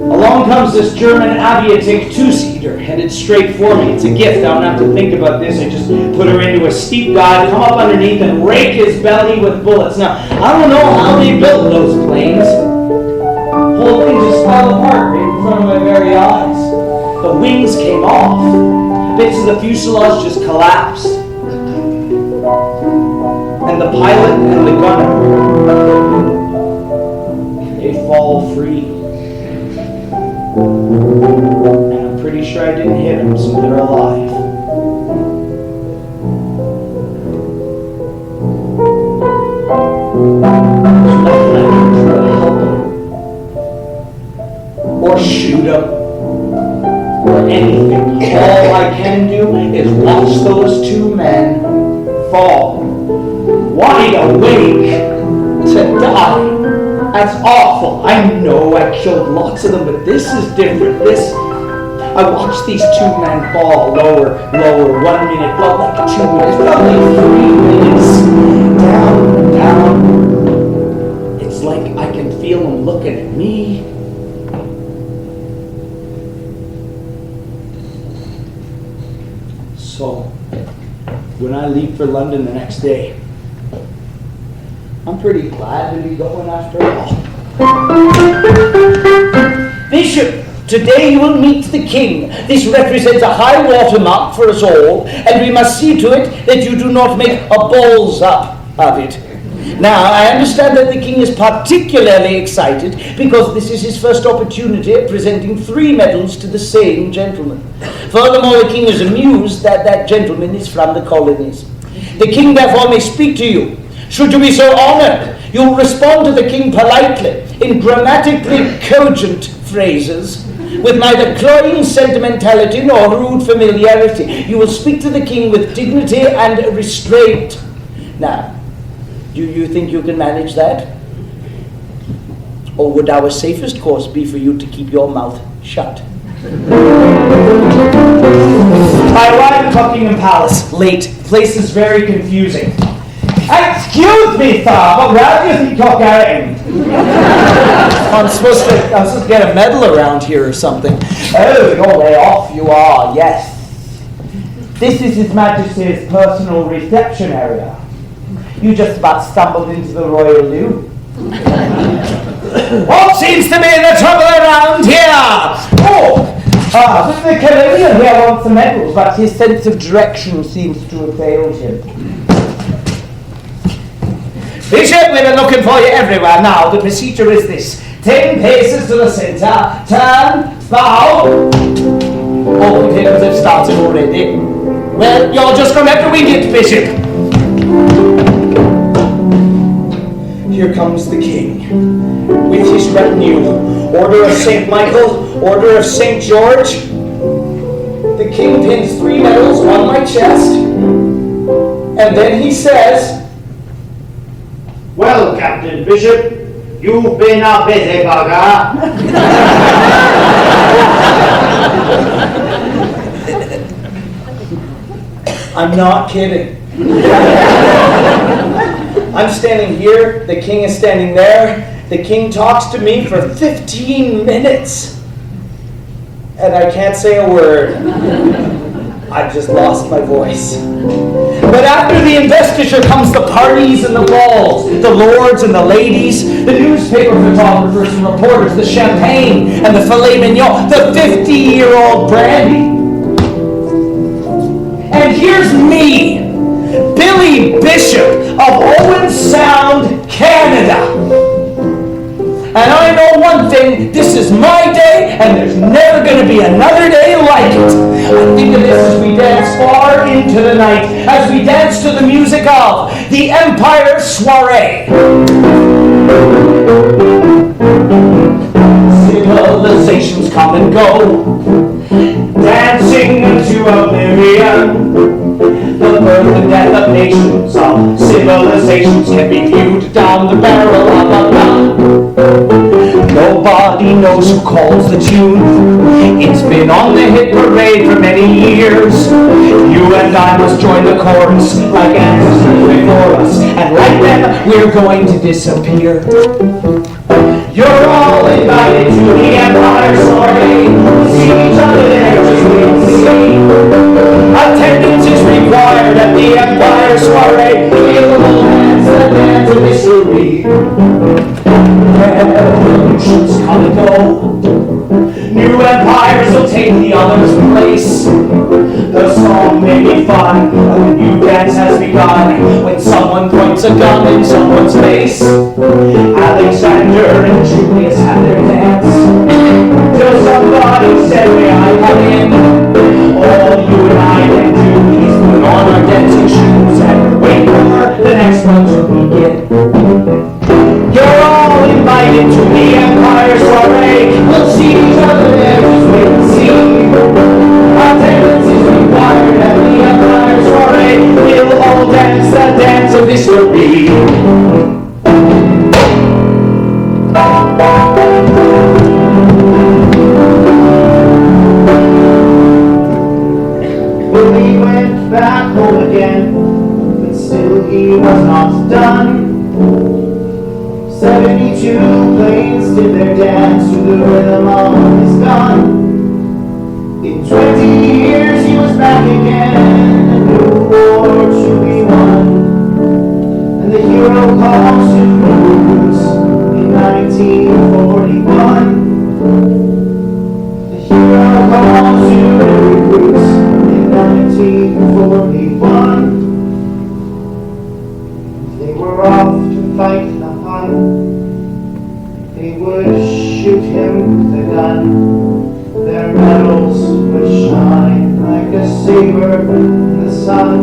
Along comes this German Aviatik 2-seater, headed straight for me. It's a gift. I don't have to think about this. I just put her into a steep dive, come up underneath, and rake his belly with bullets. Now, I don't know how they built those planes. The whole thing just fell apart right in front of my very eyes. The wings came off. Bits of the fuselage just collapsed. And the pilot and the gunner, they fall free. And I'm pretty sure I didn't hit them, so they're alive. There's nothing I can do to help them. Or shoot them. Or anything. All I can do is watch those 2 men fall. Wide awake to die. That's awful. I know I killed lots of them, but this is different. I watched these 2 men fall lower. 1 minute felt like 2 minutes, felt like 3 minutes. Down. It's like I can feel them looking at me. So, when I leave for London the next day, I'm pretty glad to be going after all. Bishop, today you will meet the king. This represents a high water mark for us all, and we must see to it that you do not make a balls up of it. Now, I understand that the king is particularly excited because this is his first opportunity of presenting 3 medals to the same gentleman. Furthermore, the king is amused that that gentleman is from the colonies. The king therefore may speak to you. Should you be so honored, you will respond to the king politely, in grammatically cogent phrases, with neither cloying sentimentality nor rude familiarity. You will speak to the king with dignity and restraint. Now, do you think you can manage that? Or would our safest course be for you to keep your mouth shut? I arrived at Buckingham Palace late. Place is very confusing. Excuse me, sir, but where do you think you're going? I'm supposed to get a medal around here or something. Oh, you're way off, you are, yes. This is His Majesty's personal reception area. You just about stumbled into the Royal Loo. What seems to be the trouble around here? The Canadian here wants the medals, but his sense of direction seems to have failed him. Bishop, we've been looking for you everywhere. Now, the procedure is this. 10 paces to the centre, turn, bow. All the papers have started already. Well, you're just going to have to wing it, Bishop. Here comes the king, with his retinue. Order of St. Michael, Order of St. George. The king pins 3 medals on my chest, and then he says, "Well, Captain Bishop, you've been a busy bugger." I'm not kidding. I'm standing here, the king is standing there. The king talks to me for 15 minutes. And I can't say a word. I've just lost my voice. But after the investiture comes the parties and the balls, the lords and the ladies, the newspaper photographers and reporters, the champagne and the filet mignon, the 50-year-old brandy. And here's me, Billy Bishop of Owen Sound, Canada. And I know one thing, this is my day, and there's never going to be another day like it. I think of this as we dance far into the night, as we dance to the music of the Empire Soiree. Civilizations come and go, dancing into oblivion. The birth and death of nations, of civilizations can be viewed down the barrel of a gun. Nobody knows who calls the tune. It's been on the hit parade for many years. You and I must join the chorus like ancestors before us, and like them, we're going to disappear. You're all invited to the Empire Soiree. See each other there, just wait and see. Attendance is required at the Empire Soiree. We'll all dance the dance of history. Revolutions come and go. New empires will take the other's place. The song may be fun, but the new dance has begun when someone points a gun in someone's face. Alexander and Julius had their dance till somebody said, may I come in? All you and I can do is put on our dancing shoes and wait for the next one to begin. You're all invited to the Empire Soiree. We'll see each other there, just wait and see. Attendance is required at the Empire Soiree. We'll all dance the dance of history. Billy went back home again, but still he was not done. 72 planes did their dance to the rhythm of his gun. In 20 years he was back again, a new war to be won. And the hero calls to recruits in 1941. The hero calls to recruits in 1941. They were off to fight the Hun. They would shoot him with a gun. Their medals would shine like a saber in the sun.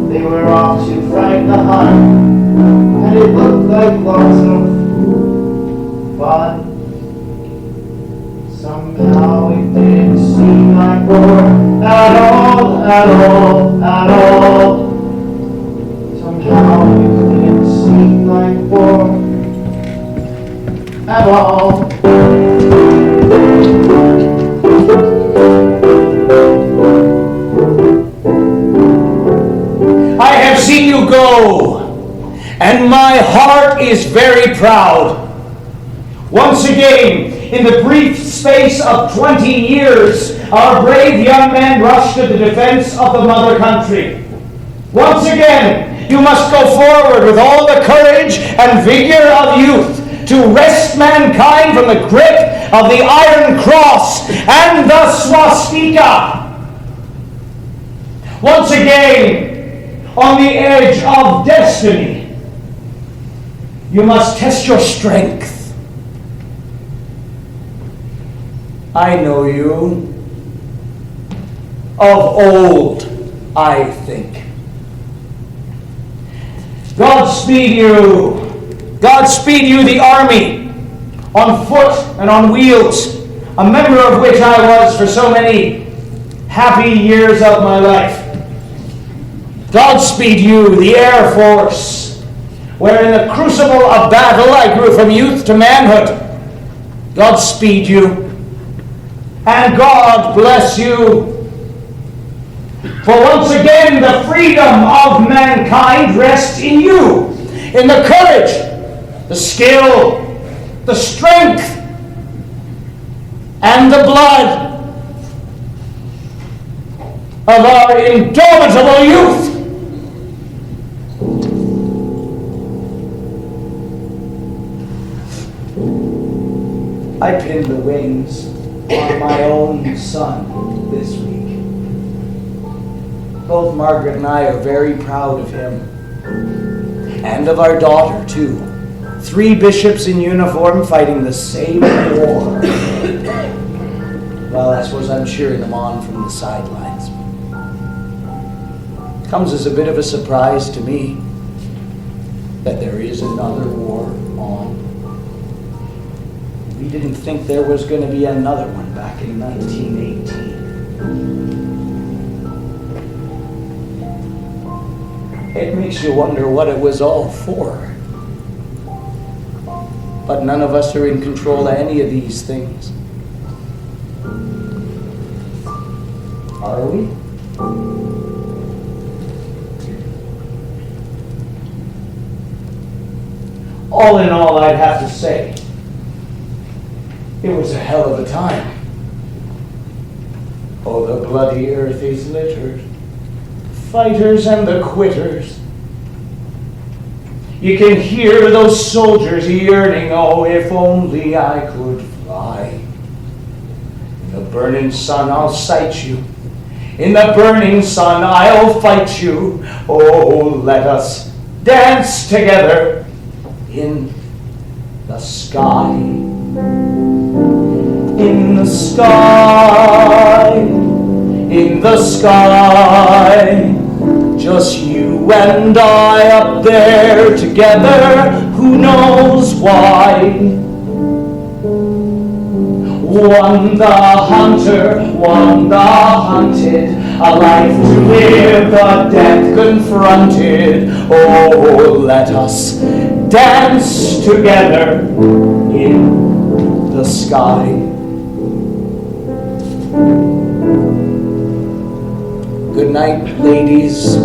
They were off to fight the Hun, and it looked like lots of fun. Somehow it didn't seem like war at all, at all, at all. Somehow it didn't seem like war at all. I have seen you go, and my heart is very proud. Once again, in the brief space of 20 years, our brave young men rushed to the defense of the mother country. Once again, you must go forward with all the courage and vigor of youth to wrest mankind from the grip of the Iron Cross and the swastika. Once again, on the edge of destiny, you must test your strength. I know you. Of old, I think. Godspeed you. Godspeed you, the army, on foot and on wheels, a member of which I was for so many happy years of my life. Godspeed you, the Air Force, where in the crucible of battle I grew from youth to manhood. Godspeed you, and God bless you. For once again, the freedom of mankind rests in you, in the courage, the skill, the strength, and the blood of our indomitable youth. I pinned the wings on my own son this week. Both Margaret and I are very proud of him. And of our daughter, too. 3 bishops in uniform fighting the same war. Well, I suppose I'm cheering them on from the sidelines. Comes as a bit of a surprise to me that there is another war on. We didn't think there was going to be another one back in 1918. It makes you wonder what it was all for. But none of us are in control of any of these things. Are we? All in all, I'd have to say, it was a hell of a time. Oh, the bloody earth is littered, fighters and the quitters. You can hear those soldiers yearning, oh, if only I could fly. In the burning sun, I'll sight you. In the burning sun, I'll fight you. Oh, let us dance together in the sky. In the sky. In the sky. Just you and I up there together, who knows why? One the hunter, one the hunted, a life to live, a death confronted. Oh, let us dance together in the sky. Good night, ladies.